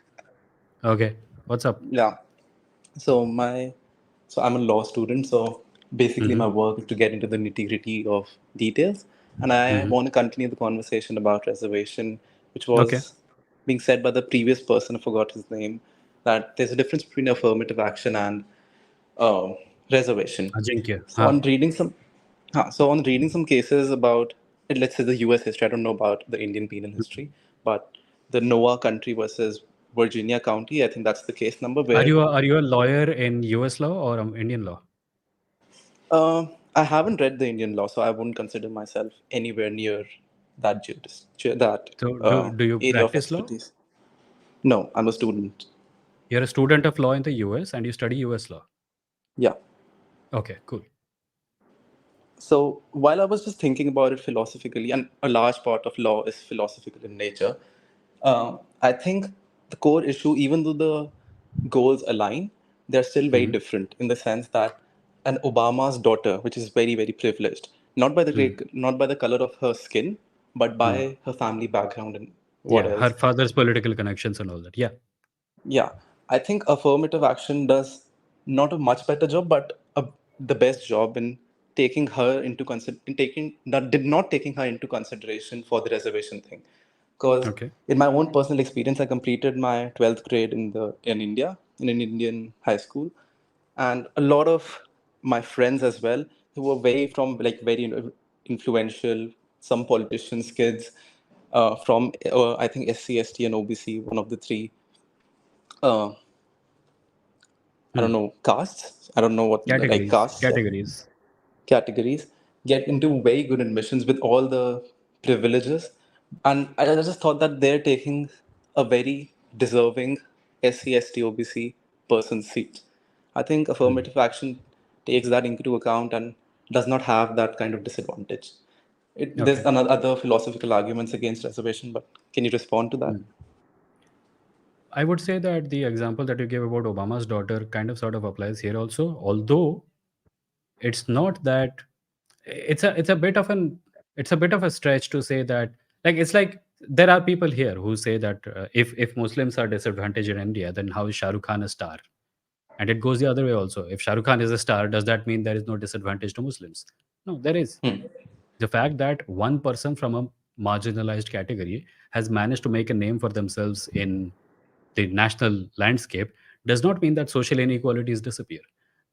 Okay. What's up? Yeah. So I'm a law student. So basically, Mm-hmm. my work is to get into the nitty-gritty of details, and I Mm-hmm. want to continue the conversation about reservation, which Okay. was being said by the previous person. I forgot his name. That there's a difference between affirmative action and reservation. Ajinkya. So Huh. on reading some cases about, let's say, the U.S. history. I don't know about the Indian penal history, but the Noah country versus Virginia County. I think that's the case number Are where you a lawyer in US law or Indian law? I haven't read the Indian law, so I wouldn't consider myself anywhere near that So do you area of practice law? expertise. No, I'm a student. You're a student of law in the US and you study US law. Yeah. Okay, cool. So while I was just thinking about it philosophically, and a large part of law is philosophical in nature, I think the core issue, even though the goals align, they're still very Mm-hmm. different in the sense that an Obama's daughter, which is very, very privileged, not by the color of her skin, but Mm-hmm. by her family background and what Yeah, her else. father's political connections and all that. Yeah. Yeah, I think affirmative action does not a much better job, but the best job in taking her into not taking her into consideration for the reservation thing. Because Okay. in my own personal experience, I completed my 12th grade in India in an Indian high school, and a lot of my friends as well who were very influential, some politicians' kids from I think SC, ST, and OBC, one of the three. Uh, I Hmm. don't know, castes. I don't know what like Categories. castes Categories. categories get into very good admissions with all the privileges, and I just thought that they're taking a very deserving SC, ST, OBC person's seat. I think Hmm. affirmative action takes that into account and does not have that kind of disadvantage. There's Okay. another other philosophical arguments against reservation, but can you respond to that? Hmm. I would say that the example that you gave about Obama's daughter kind of sort of applies here also, although it's not that it's a bit of a stretch to say that, like, it's like there are people here who say that if Muslims are disadvantaged in India, then how is Shah Rukh Khan a star? And it goes the other way also. If Shah Rukh Khan is a star, does that mean there is no disadvantage to Muslims? No, there is. Hmm. The fact that one person from a marginalized category has managed to make a name for themselves in the national landscape does not mean that social inequalities disappear.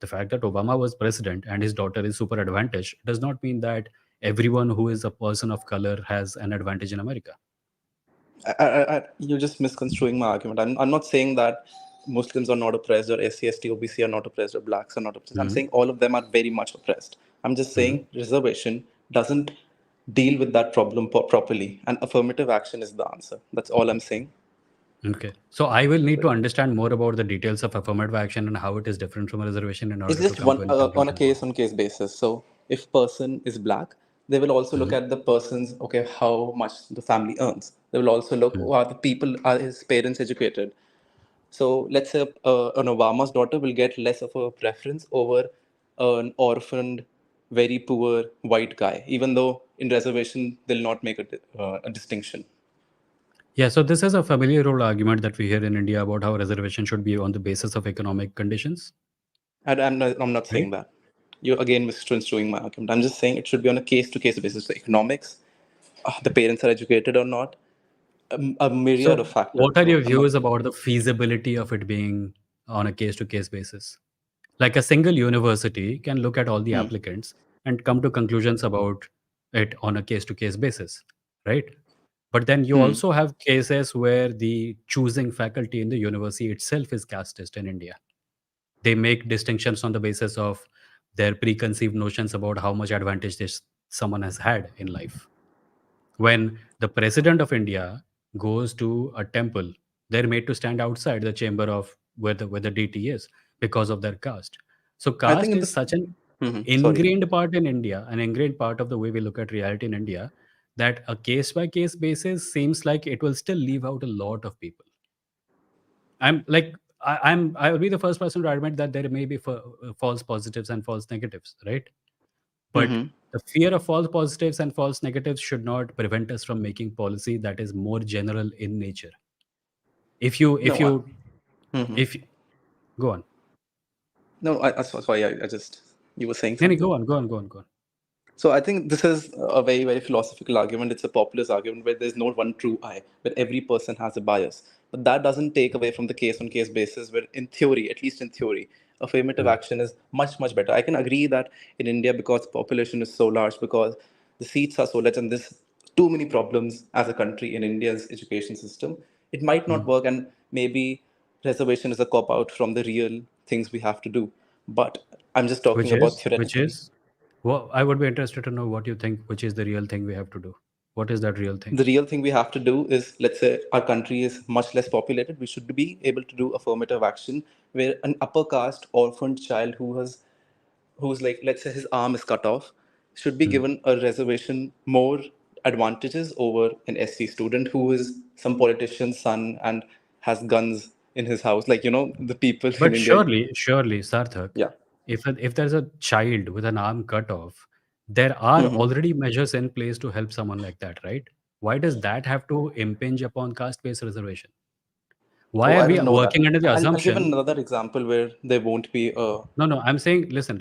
The fact that Obama was president and his daughter is super advantaged does not mean that everyone who is a person of color has an advantage in America. You're just misconstruing my argument. I'm not saying that Muslims are not oppressed or SC, ST, OBC are not oppressed or blacks are not oppressed. I'm Mhm. saying all of them are very much oppressed. I'm just Mhm. saying reservation doesn't deal with that problem properly, and affirmative action is the answer. That's all I'm saying. Okay. So I will need to understand more about the details of affirmative action and how it is different from a reservation in It's order to just come one to any on a conclusion about case on case basis. So if person is black, they will also it. look Mhm. at the person's, okay, how much the family earns. They will also look, Mhm. are the people, are his parents educated. So let's say an Obama's daughter will get less of a preference over an orphaned, very poor white guy, even though in reservation they'll not make a distinction. Yeah, so this is a familiar old argument that we hear in India about how reservation should be on the basis of economic conditions, And I'm not right? saying that. You're again misconstruing my argument. I'm just saying it should be on a case to case basis. So economics, the parents are educated or not, a myriad of So, what factors. are So your I'm not. views about the feasibility of it being on a case to case basis? Like a single university can look at all the Hmm. applicants and come to conclusions about it on a case to case basis, right? But then you Hmm. also have cases where the choosing faculty in the university itself is casteist in India. They make distinctions on the basis of their preconceived notions about how much advantage someone has had in life. When the president of India goes to a temple, they're made to stand outside the chamber of where the deity is because of their caste. So I think caste in is this. such an Sorry. ingrained part in India, an ingrained part of the way we look at reality in India, that a case by case basis seems like it will still leave out a lot of people. I'm like I will be the first person to admit that there may be false positives and false negatives, right? But Hmm. the fear of false positives and false negatives should not prevent us from making policy that is more general in nature. If you if No. you Mhm. if go on. No. Sorry. I just you were saying No, no, something. go on. So I think this is a very, very philosophical argument. It's a populist argument where there's no one true I, where every person has a bias. But that doesn't take away from the case-on-case basis, where in theory, at least in theory, affirmative Mm. action is much, much better. I can agree that in India, because population is so large, because the seats are so large, and there's too many problems as a country in India's education system, it might not Mm. work, and maybe reservation is a cop-out from the real things we have to do. But I'm just talking about Which theoretically. is well, I would be interested to know what you think, which is the real thing we have to do. What is that real thing? The real thing we have to do is, let's say our country is much less populated, we should be able to do affirmative action where an upper caste orphaned child who's like, let's say his arm is cut off, should be Mm. given a reservation more advantages over an SC student who is some politician's son and has guns in his house, like the people in But India. surely, Sarthak, Yeah. if there's a child with an arm cut off, there are Hmm. already measures in place to help someone like that, right? Why does that have to impinge upon caste-based reservation? Oh, Why are I we didn't know that. working under the I'll give assumption? another example where there won't be a. No, no, I'm saying, listen.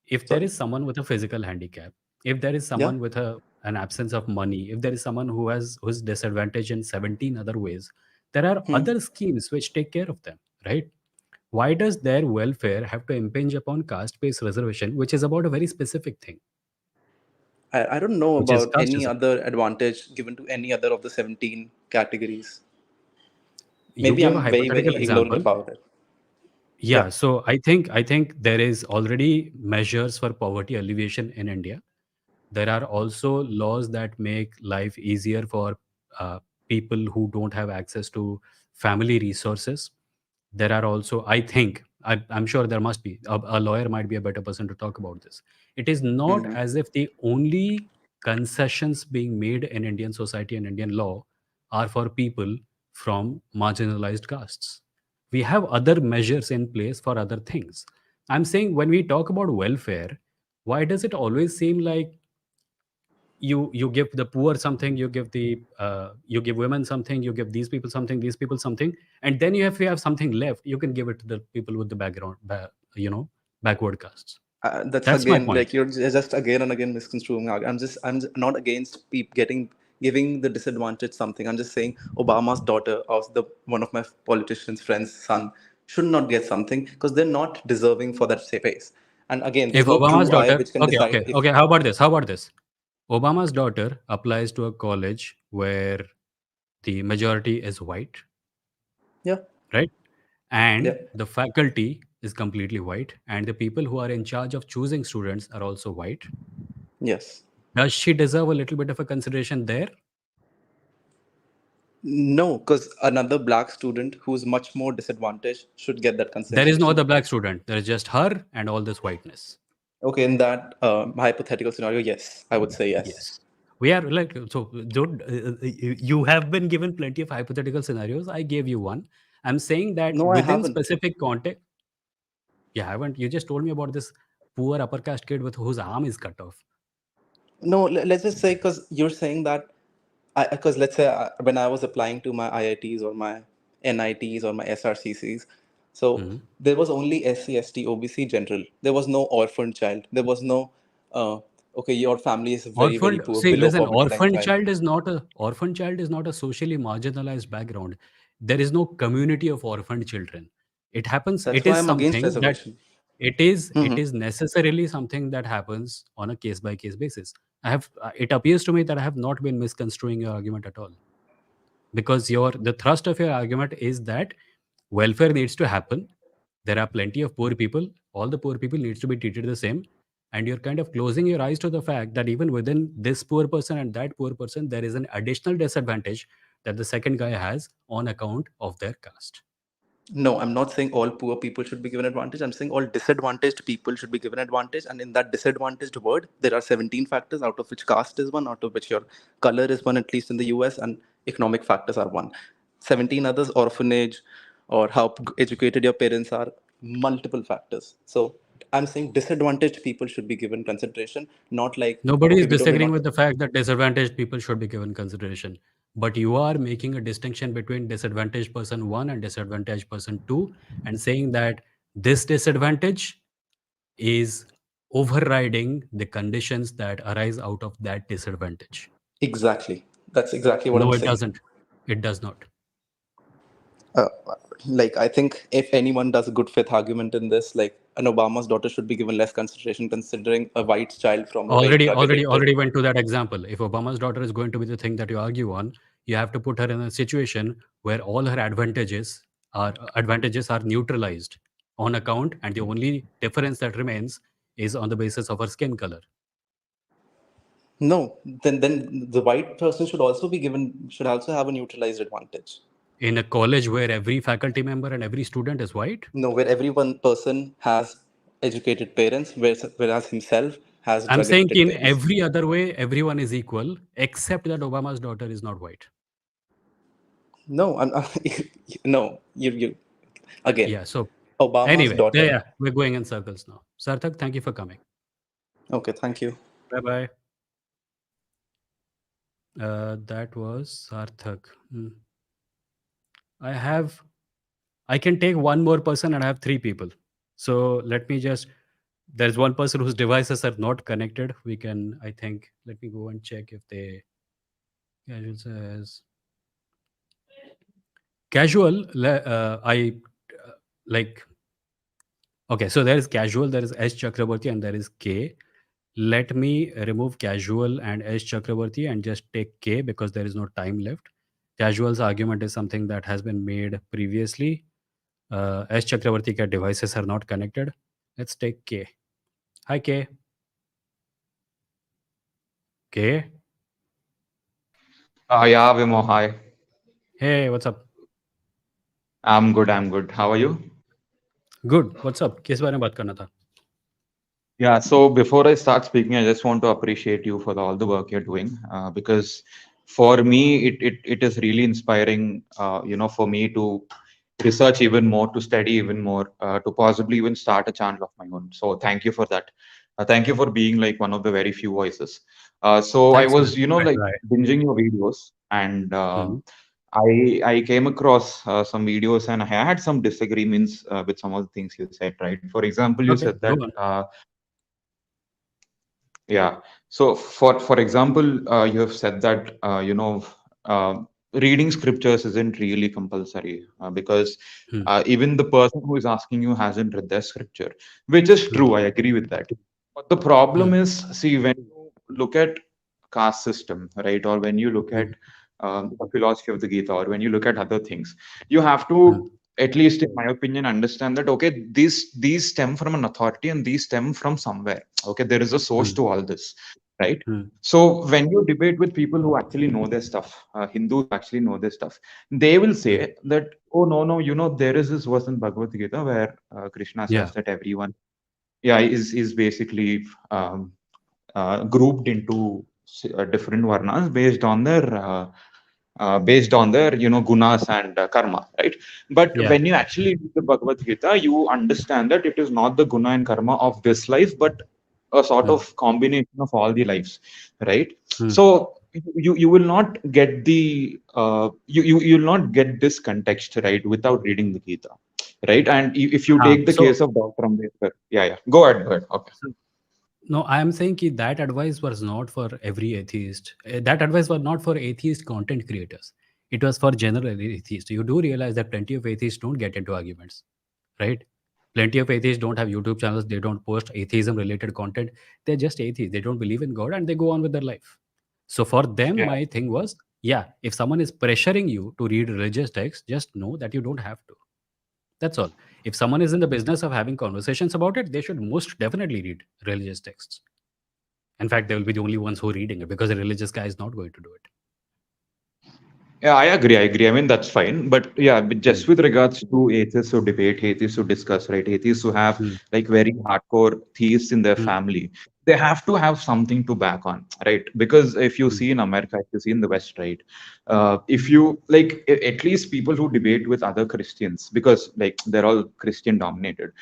If there Sorry. is someone with a physical handicap, if there is Yeah. someone with an absence of money, if there is someone who's disadvantaged in 17 other ways, there are Hmm. other schemes which take care of them, right? Why does their welfare have to impinge upon caste-based reservation, which is about a very specific thing, I don't know which is about any casteism? other advantage given to any other of the 17 categories. You Maybe gave a I'm very, hypothetical very ignorant example. about it. Yeah, Yeah. so I think there is already measures for poverty alleviation in India. There are also laws that make life easier for uh, people who don't have access to family resources. There are also, I think, I'm sure there must be, a lawyer might be a better person to talk about this. It is not Hmm. as if the only concessions being made in Indian society and Indian law are for people from marginalized castes. We have other measures in place for other things. I'm saying when we talk about welfare, why does it always seem like you give the poor something, you give women something, you give these people something, and then if you have something left, you can give it to the people with the backward castes. That's That's my again point. like you're just again and again misconstruing. I'm just not against getting giving the disadvantaged something. I'm just saying Obama's daughter of the one of my politician's friend's son should not get something because they're not deserving for that space. And again, If there's no Obama's true eye daughter, which can okay, decide okay, if okay. How about this? How about this? Obama's daughter applies to a college where the majority is white, yeah, right? yeah, And the faculty is completely white, and the people who are in charge of choosing students are also white. yes. Does she deserve a little bit of a consideration there? No, because another black student who's much more disadvantaged should get that There is no consideration. other black student. There is just her and all this whiteness. Okay, in that hypothetical scenario, yes, I would say yes. Yes. We are like, so don't, you have been given plenty of hypothetical scenarios. I gave you one. I'm saying that No, I within haven't. specific context, you haven't. You just told me about this poor upper caste kid with whose arm is cut off. No, let's just say because you're saying that, because let's say when I was applying to my IITs or my NITs or my SRCCs, so Mhm. there was only SC, ST, OBC general. There was no orphan child. There was no, okay, your family is very, very Orphaned, poor, see, below listen, poverty line child. orphan child is not a socially marginalized background. There is no community of orphaned children. It happens, That's it why is I'm against something that reservation. it Hmm. is necessarily something that happens on a case by case basis. I have it appears to me that I have not been misconstruing your argument at all, because your the thrust of your argument is that welfare needs to happen. There are plenty of poor people. All the poor people needs to be treated the same, and you're kind of closing your eyes to the fact that even within this poor person and that poor person, there is an additional disadvantage that the second guy has on account of their caste. No, I'm not saying all poor people should be given advantage. I'm saying all disadvantaged people should be given advantage. And in that disadvantaged word, there are 17 factors, out of which caste is one, out of which your color is one, at least in the US, and economic factors are one. 17 others, orphanage, or how educated your parents are, multiple factors. So I'm saying disadvantaged people should be given consideration, not like, Nobody okay, is we're disagreeing not. with the fact that disadvantaged people should be given consideration. But you are making a distinction between disadvantaged person 1 and disadvantaged person 2, and saying that this disadvantage is overriding the conditions that arise out of that disadvantage. Exactly. That's exactly what I'm No, it saying. doesn't. It does not. uh, like I think if anyone does a good faith argument in this, like an Obama's daughter should be given less consideration considering a white child from a very targeted. Already went to that example. If Obama's daughter is going to be the thing that you argue on, you have to put her in a situation where all her advantages are neutralized on account, and the only difference that remains is on the basis of her skin color. No, then the white person should also be given, should also have a neutralized advantage. In a college where every faculty member and every student is white, No, where every one person has educated parents, whereas himself has I'm drug saying addicted in parents. every other way, everyone is equal, except that Obama's daughter is not white. No, no, you again, Yeah. So Obama's anyway, daughter. yeah, we're going in circles now. Sarthak, thank you for coming. Okay, thank you. Bye bye. That was Sarthak. I have, I can take one more person and I have three people. So let me just, there's one person whose devices are not connected. We can, I think, let me go and check if they, casual says, casual, I like, okay, so there is casual, there is S Chakraborty, and there is K. Let me remove casual and S Chakraborty and just take K because there is no time left. Casual's argument is something that has been made previously. S Chakraborty ka devices are not connected. Let's take K. Hi K. K. Yeah, Vimoh, hi. Hey, what's up? I'm good. I'm good. How are you? Good. What's up? किस बारे में बात करना था? Yeah. So before I start speaking, I just want to appreciate you for all the work you're doing, because for me, it is really inspiring. For me to research even more, to study even more, to possibly even start a channel of my own. So thank you for that. Thank you for being like one of the very few voices. So I Thanks, man. was, I like try. binging your videos, and Mhm. I came across some videos, and I had some disagreements with some of the things you said. Right. For example, you Okay, said go that. on. Yeah. So for example, you have said that uh, reading scriptures isn't really compulsory because Hmm. even the person who is asking you hasn't read their scripture, which is Hmm. true. I agree with that. But the Hmm. problem is, see, when you look at caste system, right, or when you look at Hmm. the philosophy of the Gita, or when you look at other things, you have Hmm. to, at least in my opinion, understand that okay, these stem from an authority and these stem from somewhere. Okay, there is a source Hmm. to all this, right? Hmm. So when you debate with people who actually know their stuff, Hindus who actually know their stuff, they will Hmm. say that, oh no, no, there is this verse in Bhagavad Gita where Krishna Yeah. says that everyone, yeah, is basically grouped into different varnas based on their gunas and karma, right? But Yeah. when you actually read the Bhagavad Gita, you understand that it is not the guna and karma of this life, but a sort Hmm. of combination of all the lives, right? Hmm. So you will not get the you'll not get this context right without reading the Gita, right? And if you Huh. take the case of Dr. Ambedkar, yeah, go ahead, okay. So no, I am saying ki that advice was not for every atheist. That advice was not for atheist content creators. It was for general atheists. You do realize that plenty of atheists don't get into arguments, right? Plenty of atheists don't have YouTube channels. They don't post atheism related content. They're just atheists. They don't believe in God and they go on with their life. So for them, Yeah. my thing was, yeah, if someone is pressuring you to read religious texts, just know that you don't have to. That's all. If someone is in the business of having conversations about it, they should most definitely read religious texts. In fact, they will be the only ones who are reading it because a religious guy is not going to do it. Yeah, I agree. I agree. I mean, that's fine. But yeah, but Hmm. just with regards to atheists who debate, atheists who discuss, right? Atheists who have Hmm. like very hardcore theists in their Hmm. family, they have to have something to back on, right? Because if you Hmm. see in America, if you see in the West, right? If you like, at least people who debate with other Christians, because like they're all Christian dominated,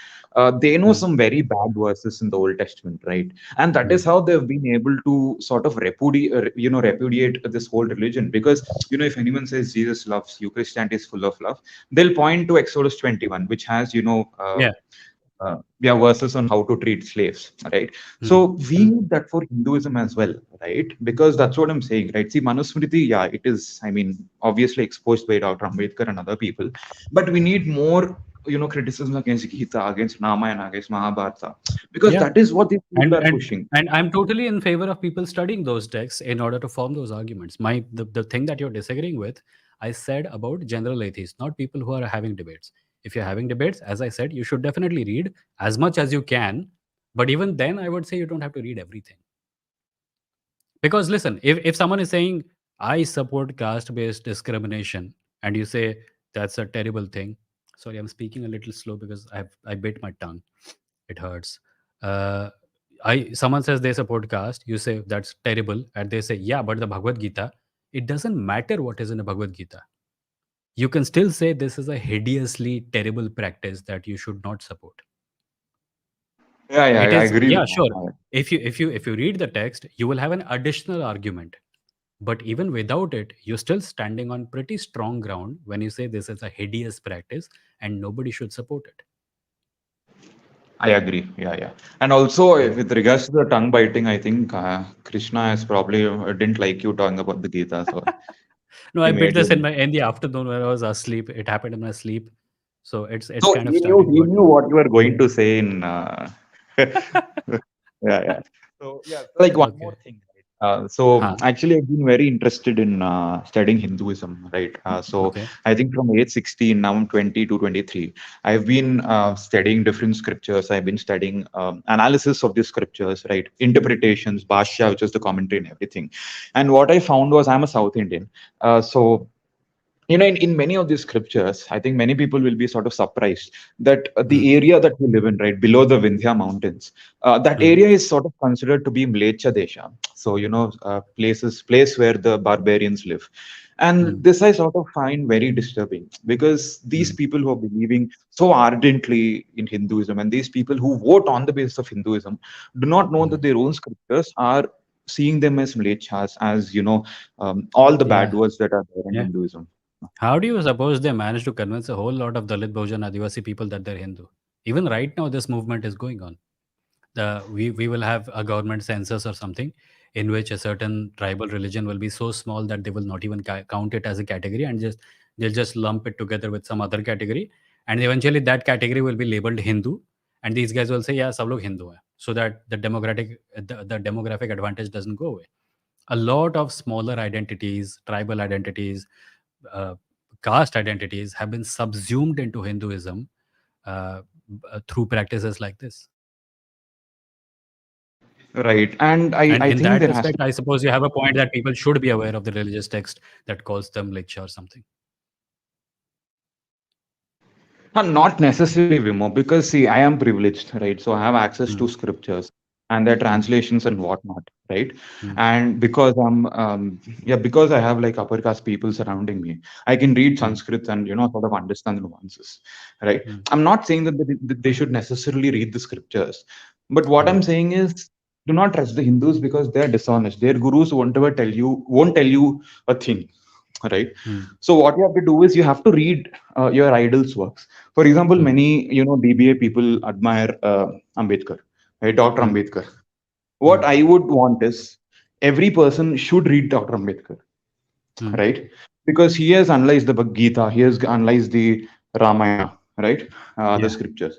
they know Hmm. some very bad verses in the Old Testament, right? And that Hmm. is how they've been able to sort of repudiate this whole religion. Because if anyone says Jesus loves you, Christianity is full of love, they'll point to Exodus 21, which has Yeah. yeah, verses on how to treat slaves, right? Hmm. So we Hmm. need that for Hinduism as well, right? Because that's what I'm saying, right? See, Manusmriti, yeah, it is, I mean, obviously exposed by Dr. Ambedkar and other people, but we need more, criticism against Gita, against Ramayana, against Mahabharata, because Yeah. that is what these people And are and pushing. and I'm totally in favor of people studying those texts in order to form those arguments. The thing that you're disagreeing with, I said about general atheists, not people who are having debates. If you're having debates, as I said, you should definitely read as much as you can. But even then, I would say you don't have to read everything. Because listen, if someone is saying, I support caste based discrimination, and you say that's a terrible thing. Sorry, I'm speaking a little slow because I bit my tongue. It hurts. Uh, someone says they support caste, you say that's terrible, and they say, yeah, but the Bhagavad Gita, it doesn't matter what is in the Bhagavad Gita. You can still say this is a hideously terrible practice that you should not support. Yeah, yeah, It I is, agree yeah, with sure. that. If you read the text, you will have an additional argument. But even without it, you're still standing on pretty strong ground when you say this is a hideous practice and nobody should support it. I agree. Yeah, yeah. And also, Yeah. with regards to the tongue biting, I think Krishna is probably didn't like you talking about the Gita, so No, I he bit made this you. in the afternoon when I was asleep. It happened in my sleep, so it's So kind of he knew starting to he hurt knew now. what you were going to say in. Yeah, yeah. So yeah, like one more Okay. thing, right? So Huh. actually, I've been very interested in studying Hinduism, right? So Okay. I think from age 16, now I'm 20 to 23, I've been studying different scriptures. I've been studying analysis of the scriptures, right? Interpretations, Bhashya, which is the commentary and everything. And what I found was I'm a South Indian, so in many of these scriptures, I think many people will be sort of surprised that Hmm. the area that we live in, right below the Vindhya mountains, that Hmm. area is sort of considered to be Mlecha Desha. So, place where the barbarians live. And Hmm. this I sort of find very disturbing because these Hmm. people who are believing so ardently in Hinduism and these people who vote on the basis of Hinduism do not know Hmm. that their own scriptures are seeing them as Mlechas, as, all the bad Yeah. words that are there in Yeah. Hinduism. How do you suppose they managed to convince a whole lot of Dalit Bahujan Adivasi people that they're Hindu? Even right now, this movement is going on. We will have a government census or something in which a certain tribal religion will be so small that they will not even count it as a category, and just they'll just lump it together with some other category, and eventually that category will be labeled Hindu, and these guys will say, yeah, sab log Hindu hai, so that the demographic advantage doesn't go away. A lot of smaller identities, tribal identities, uh, caste identities have been subsumed into Hinduism uh, through practices like this. Right. And And I in think that there has respect, to I suppose you have a point that people should be aware of the religious text that calls them lich or something. Not necessarily, Vimoh, because see, I am privileged, right? So I have access Mm, to scriptures and their mm, translations and whatnot, right? mm, And because yeah, because I have like upper caste people surrounding me, I can read mm, Sanskrit and sort of understand the nuances, right? mm, I'm not saying that they should necessarily read the scriptures, but what mm, I'm saying is, do not trust the Hindus because they're dishonest. Their gurus won't tell you a thing, right? mm, So what you have to do is you have to read your idols works. For example, mm, many DBA people admire Ambedkar, right? Dr. mm, Ambedkar. What mm, I would want is every person should read Dr. Ambedkar, mm. right? Because he has analyzed the Bhagavad Gita, he has analyzed the Ramayana, right? The Yeah. scriptures.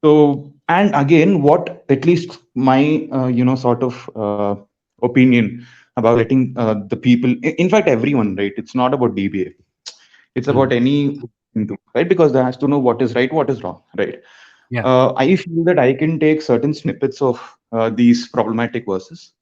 So, and again, what at least my sort of opinion about letting the people, in fact, everyone, right? It's not about DBA. It's about Mm, any Hindu, right? Because they has to know what is right, what is wrong, right? yeah. I feel that I can take certain snippets of these problematic verses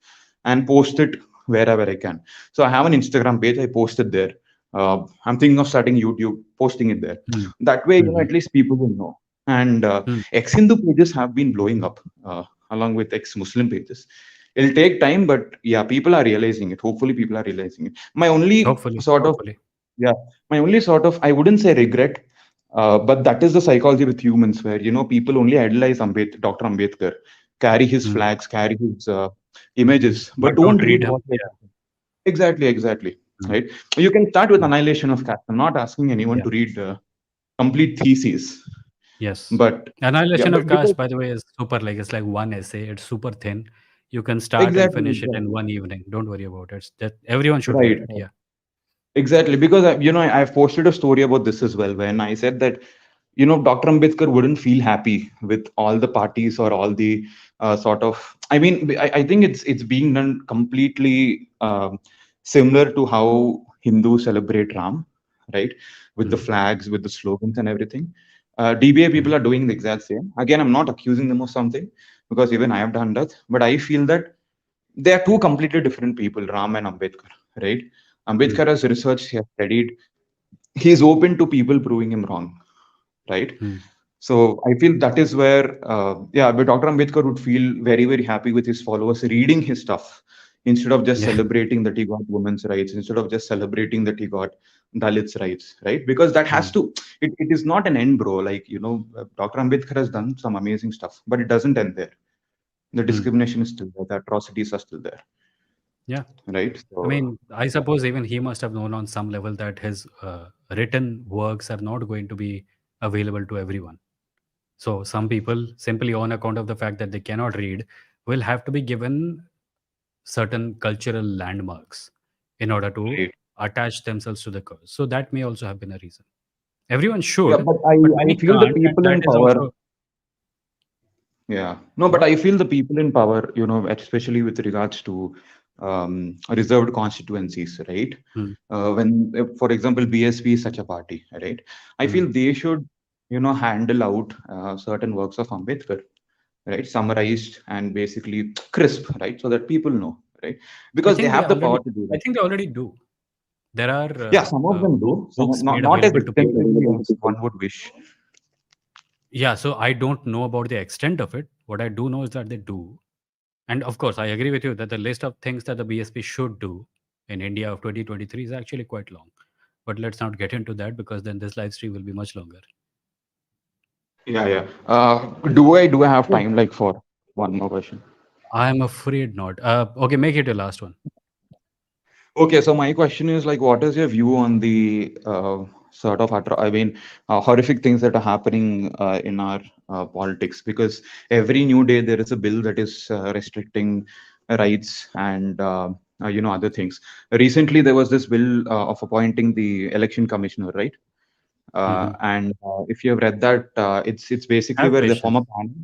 and post it wherever I can. So I have an Instagram page. I post it there. I'm thinking of starting YouTube, posting it there. Mm, That way, mhm, at least people will know. And mm. ex-Hindu pages have been blowing up along with ex-Muslim pages. It'll take time, but yeah, people are realizing it. Hopefully, people are realizing it. My only Hopefully, sort of hopefully. yeah, my only sort of, I wouldn't say regret, but that is the psychology with humans where, people only idolize Dr. Ambedkar, carry his Mm. flags, carry his images, But but don't don't read read him. what they're Yeah. saying. Exactly, exactly. Mm, Right. You can start with mm. annihilation of caste. I'm not asking anyone Yeah. to read complete theses, Yes. but yeah, Annihilation of but because caste, by the way, is super. Like it's like one essay. It's super thin. You can start and exactly, finish it in exactly. one evening. Don't worry about it. That everyone should read Right. it. Right. Yeah. Exactly, because I've posted a story about this as well, when I said that Dr. Ambedkar wouldn't feel happy with all the parties or all the sort of. I mean, I think it's being done completely similar to how Hindus celebrate Ram, right? With the Mm, flags, with the slogans and everything. DBA mm, people are doing the exact same. Again, I'm not accusing them of something because even I have done that, but I feel that they are two completely different people, Ram and Ambedkar, right? mm, Ambedkar has researched, he has studied, he's open to people proving him wrong, right? mm, So I feel that is where, yeah, but Dr. Ambedkar would feel very, very happy with his followers reading his stuff instead of just yeah. celebrating that he got women's rights, instead of just celebrating that he got Dalits' rights, right? Because that has Mm, to, it is not an end, bro. Like, Dr. Ambedkar has done some amazing stuff, but it doesn't end there. The mm. discrimination is still there, the atrocities are still there, Yeah. right? I So, mean, I suppose even he must have known on some level that his written works are not going to be available to everyone. So some people, simply on account of the fact that they cannot read, will have to be given certain cultural landmarks in order to right. attach themselves to the cause. So that may also have been a reason. Everyone Yeah, should, but but I many feel the can't, and people that in is power. also Yeah, no, but what. I feel the people in power, especially with regards to reserved constituencies, right? Hmm, For example, BSP is such a party, right? I hmm. feel they should, handle out certain works of Ambedkar, right? Summarized and basically crisp, right? So that people know, right? I Because they think they have the already. power to do I that. think they already do. There are Yeah, some of them do. books Not, made not as available to people. extensively as one would wish. Yeah, so I don't know about the extent of it. What I do know is that they do. And of course, I agree with you that the list of things that the BSP should do in India of 2023 is actually quite long. But let's not get into that because then this live stream will be much longer. Yeah, yeah. Do I have time like for one more question? I'm afraid not. Okay, make it your last one. Okay, so my question is like, what is your view on the sort of, horrific things that are happening in our politics? Because every new day there is a bill that is restricting rights and other things. Recently, there was this bill of appointing the election commissioner, right? Mhm. And if you have read that, it's basically Have where they form patience. a panel.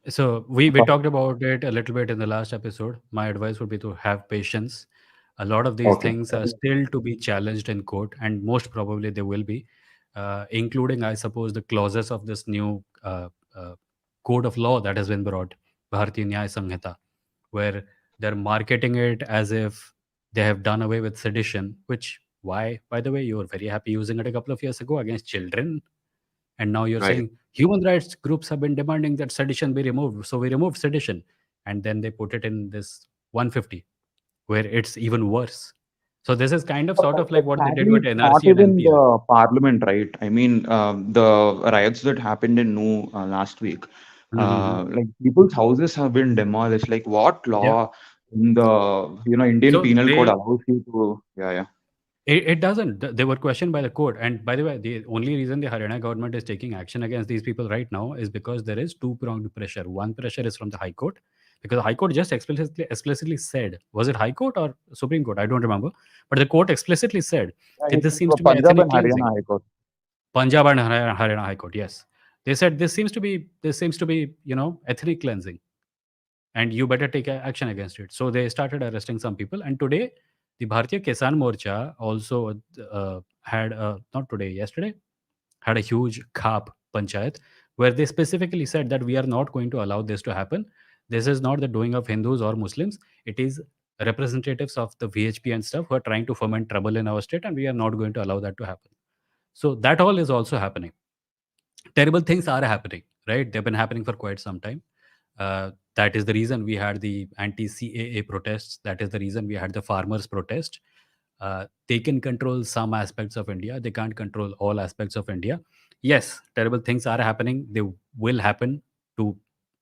So we talked about it a little bit in the last episode. My advice would be to have patience. A lot of these Okay. things are still to be challenged in court, and most probably they will be, including, I suppose, the clauses of this new code of law that has been brought, Bharatiya Nyaya Samhita, where they're marketing it as if they have done away with sedition. Which, why, by the way, you were very happy using it a couple of years ago against children, and now you're Right. saying human rights groups have been demanding that sedition be removed, so we removed sedition, and then they put it in this 150 where it's even worse. So this is kind of sort of like But what they did sadly, with it NRC started and in NPR. the parliament, right? I mean, the riots that happened in Nu last week, Mm-hmm. like people's houses have been demolished. Like, what Yeah. law in the Indian So Penal Code they allows you to? Yeah, yeah. it doesn't. They were questioned by the court. And by the way, the only reason the Haryana government is taking action against these people right now is because there is two-pronged pressure. One pressure is from the High Court, because the High Court just explicitly said, was it High Court or Supreme Court? I don't remember. But the court explicitly said Yeah, that it this was seems for to be Punjab ethnic and cleansing. Haryana High Court. Punjab and Haryana High Court, yes. They said this seems to be, ethnic cleansing, and you better take action against it. So they started arresting some people, and today the Bharatiya Kisan Morcha also not today, yesterday, had a huge khap panchayat where they specifically said that we are not going to allow this to happen. This is not the doing of Hindus or Muslims. It is representatives of the VHP and stuff who are trying to foment trouble in our state, and we are not going to allow that to happen. So that all is also happening. Terrible things are happening, right? They've been happening for quite some time. That is the reason we had the anti-CAA protests. That is the reason we had the farmers protest. They can control some aspects of India. They can't control all aspects of India. Yes, terrible things are happening. They will happen to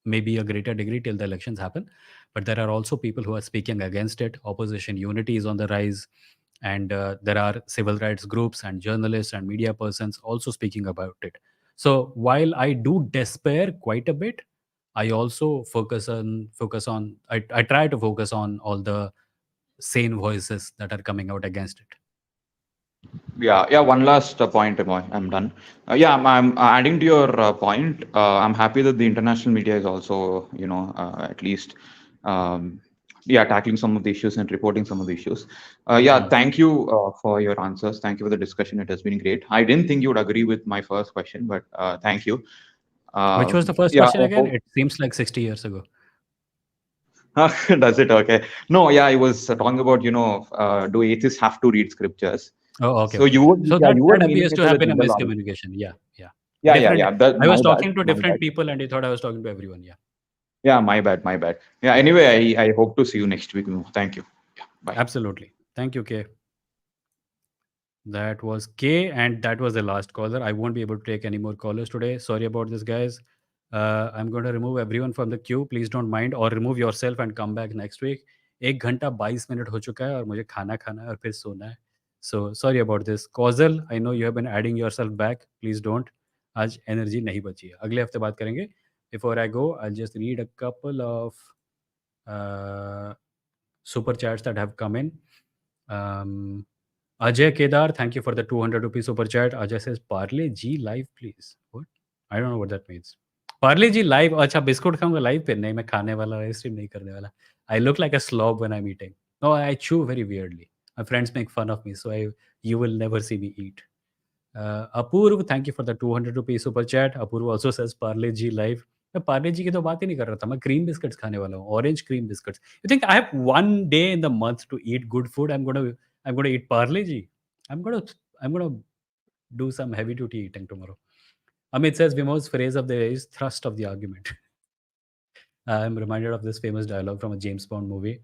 maybe a greater degree till the elections happen. But there are also people who are speaking against it. Opposition unity is on the rise. And there are civil rights groups and journalists and media persons also speaking about it. So while I do despair quite a bit, I also I try to focus on all the sane voices that are coming out against it. Yeah, yeah. One last point, Amoy. I'm done. Yeah, I'm adding to your point. I'm happy that the international media is also, at least, um, yeah, tackling some of the issues and reporting some of the issues. Yeah, Mhm. thank you for your answers. Thank you for the discussion. It has been great. I didn't think you would agree with my first question, but thank you. Which was the first Yeah, question I again? hope. It seems like 60 years ago. Does it? Okay. No, yeah, I was talking about, do atheists have to read scriptures? Oh, okay, So okay. So yeah, that you were that meaning appears it to as a have been a general audience. miscommunication. Yeah, yeah. Yeah, yeah, Different. yeah. That I was my bad, talking to my different bad. people, and they thought I was talking to everyone. Yeah, Yeah, my bad, my bad. Yeah. Anyway, I hope to see you next week. Thank you. Yeah. Bye. absolutely. Thank you, K. That was K, and that was the last caller. I won't be able to take any more callers today. Sorry about this, guys. I'm going to remove everyone from the queue. Please don't mind, or remove yourself and come back next week. 1 घंटा 22 minute हो चुका है और मुझे खाना खाना है और फिर सोना है. So sorry about this. Causal, I know you have been adding yourself back. Please don't. आज energy नहीं बची है. अगले हफ्ते बात करेंगे. Before I go, I'll just read a couple of uh, super chats that have come in. Um, Ajay Kedar, thank you for the 200 rupees super chat. Ajay says, Parle G live, please. What? I don't know what that means. Parle G live. अच्छा biscuit खाऊंगा live पे नहीं मैं खाने वाला stream नहीं करने वाला. I look like a slob when I'm eating. No, I chew very weirdly. My friends make fun of me, so you will never see me eat. Apurv, thank you for the 200 rupees super chat. Apurv also says Parle G live. मैं पार्ले जी की तो बात ही नहीं कर रहा था मैं cream biscuits खाने वाला हूँ orange cream biscuits you think I have one day in the month to eat good food I'm going to eat parle ji. I'm going to do some heavy duty eating tomorrow. Amit says Vimoh's phrase of the day is thrust of the argument. I'm reminded of this famous dialogue from a James Bond movie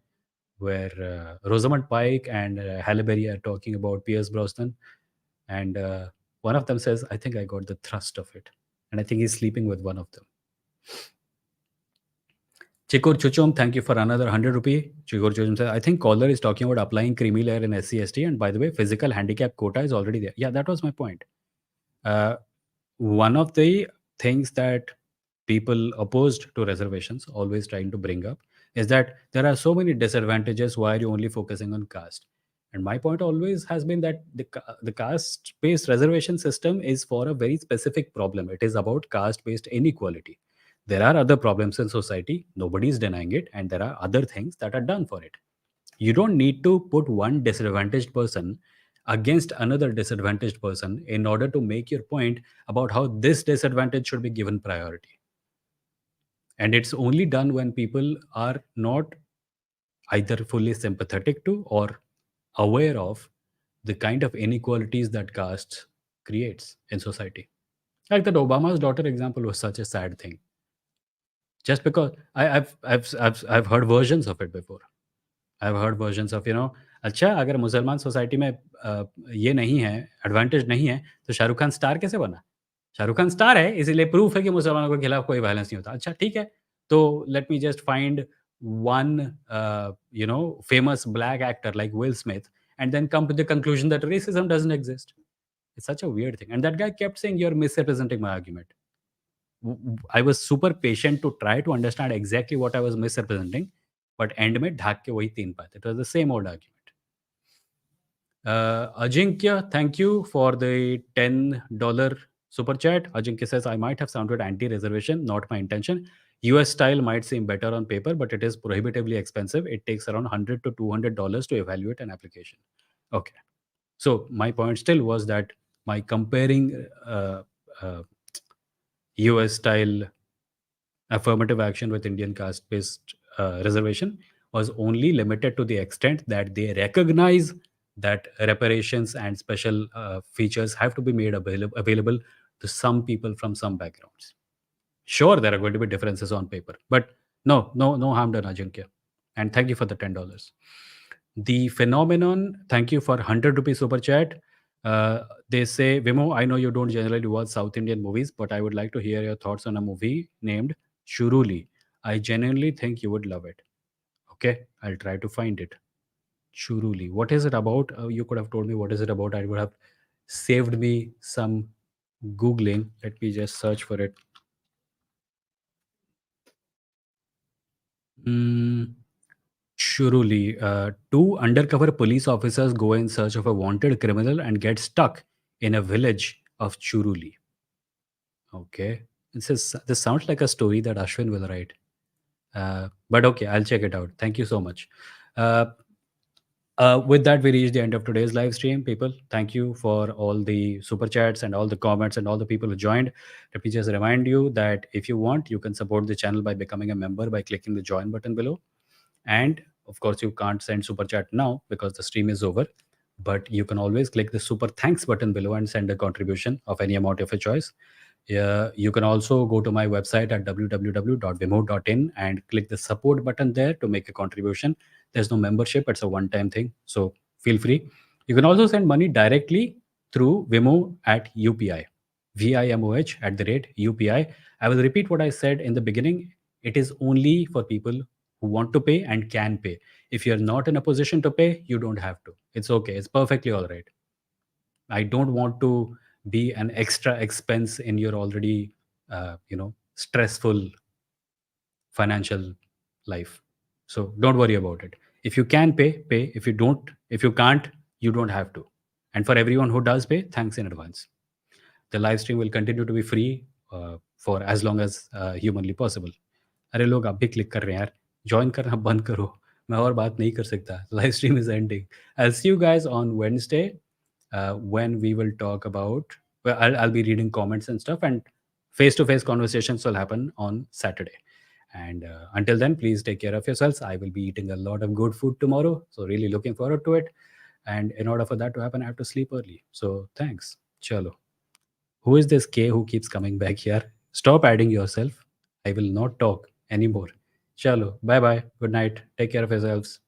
where Rosamund Pike and Halle Berry are talking about Pierce Brosnan, and one of them says, "I think I got the thrust of it," and I think he's sleeping with one of them. Chikur Chuchum, thank you for another 100 rupee. Chikur Chuchum says, I think caller is talking about applying creamy layer in SC/ST, and by the way, physical handicap quota is already there. Yeah, that was my point. One of the things that people opposed to reservations always trying to bring up is that there are so many disadvantages. Why are you only focusing on caste? And my point always has been that the caste based reservation system is for a very specific problem. It is about caste based inequality. There are other problems in society, nobody is denying it, and there are other things that are done for it. You don't need to put one disadvantaged person against another disadvantaged person in order to make your point about how this disadvantage should be given priority. And it's only done when people are not either fully sympathetic to or aware of the kind of inequalities that caste creates in society. Like that Obama's daughter example was such a sad thing. Just because I've heard versions of it before. I've heard versions of अच्छा अगर मुसलमान society में ये नहीं है, advantage नहीं है, तो शाहरुख खान स्टार कैसे बना? शाहरुख खान स्टार है, इसीलिए प्रूफ है कि मुसलमानों के खिलाफ कोई वायलेंस नहीं होता। अच्छा ठीक है, तो let me just find one famous black actor like Will Smith and then come to the conclusion that racism doesn't exist. It's such a weird thing. And that guy kept saying, you're misrepresenting my argument. I was super patient to try to understand exactly what I was misrepresenting, but end में ढाक के वही तीन बात. It was the same old argument. Ajinkya, thank you for the $10 super chat. Ajinkya says, I might have sounded anti-reservation, not my intention. US style might seem better on paper, but it is prohibitively expensive. It takes around $100 to $200 to evaluate an application. Okay. So my point still was that my comparing US style affirmative action with Indian caste based reservation was only limited to the extent that they recognize that reparations and special features have to be made available to some people from some backgrounds. Sure, there are going to be differences on paper, but no harm done, Ajinkya. And thank you for the $10. The phenomenon, thank you for 100 rupees super chat. They say, Vimoh, I know you don't generally watch South Indian movies, but I would like to hear your thoughts on a movie named Shuruli. I genuinely think you would love it. Okay, I'll try to find it. Shuruli. What is it about? You could have told me what is it about. I would have saved me some Googling. Let me just search for it. Surely, two undercover police officers go in search of a wanted criminal and get stuck in a village of Churuli. Okay. This sounds like a story that Ashwin will write. But okay, I'll check it out. Thank you so much. With that, we reached the end of today's live stream. People, thank you for all the super chats and all the comments and all the people who joined. Let me just remind you that if you want, you can support the channel by becoming a member by clicking the join button below. And of course, you can't send super chat now because the stream is over. But you can always click the super thanks button below and send a contribution of any amount of your choice. You can also go to my website at www.vimoh.in and click the support button there to make a contribution. There's no membership, it's a one-time thing. So feel free. You can also send money directly through Vimoh at UPI. VIMOH at the rate UPI. I will repeat what I said in the beginning. It is only for people who want to pay and can pay. If you're not in a position to pay, you don't have to. It's okay. It's perfectly all right. I don't want to be an extra expense in your already, stressful financial life. So don't worry about it. If you can pay, pay. If you can't, you don't have to. And for everyone who does pay, thanks in advance. The live stream will continue to be free for as long as humanly possible. अरे लोग अब भी click कर रहे हैं यार, join करना बंद करो, मैं और बात नहीं कर सकता, live stream is ending. I'll see you guys on Wednesday when we will talk about, well, I'll be reading comments and stuff, and face-to-face conversations will happen on Saturday. And until then, please take care of yourselves. I will be eating a lot of good food tomorrow, so really looking forward to it. And in order for that to happen, I have to sleep early. So thanks. Chalo. Who is this K who keeps coming back here? Stop adding yourself. I will not talk anymore. Chalo. Bye bye. Good night. Take care of yourselves.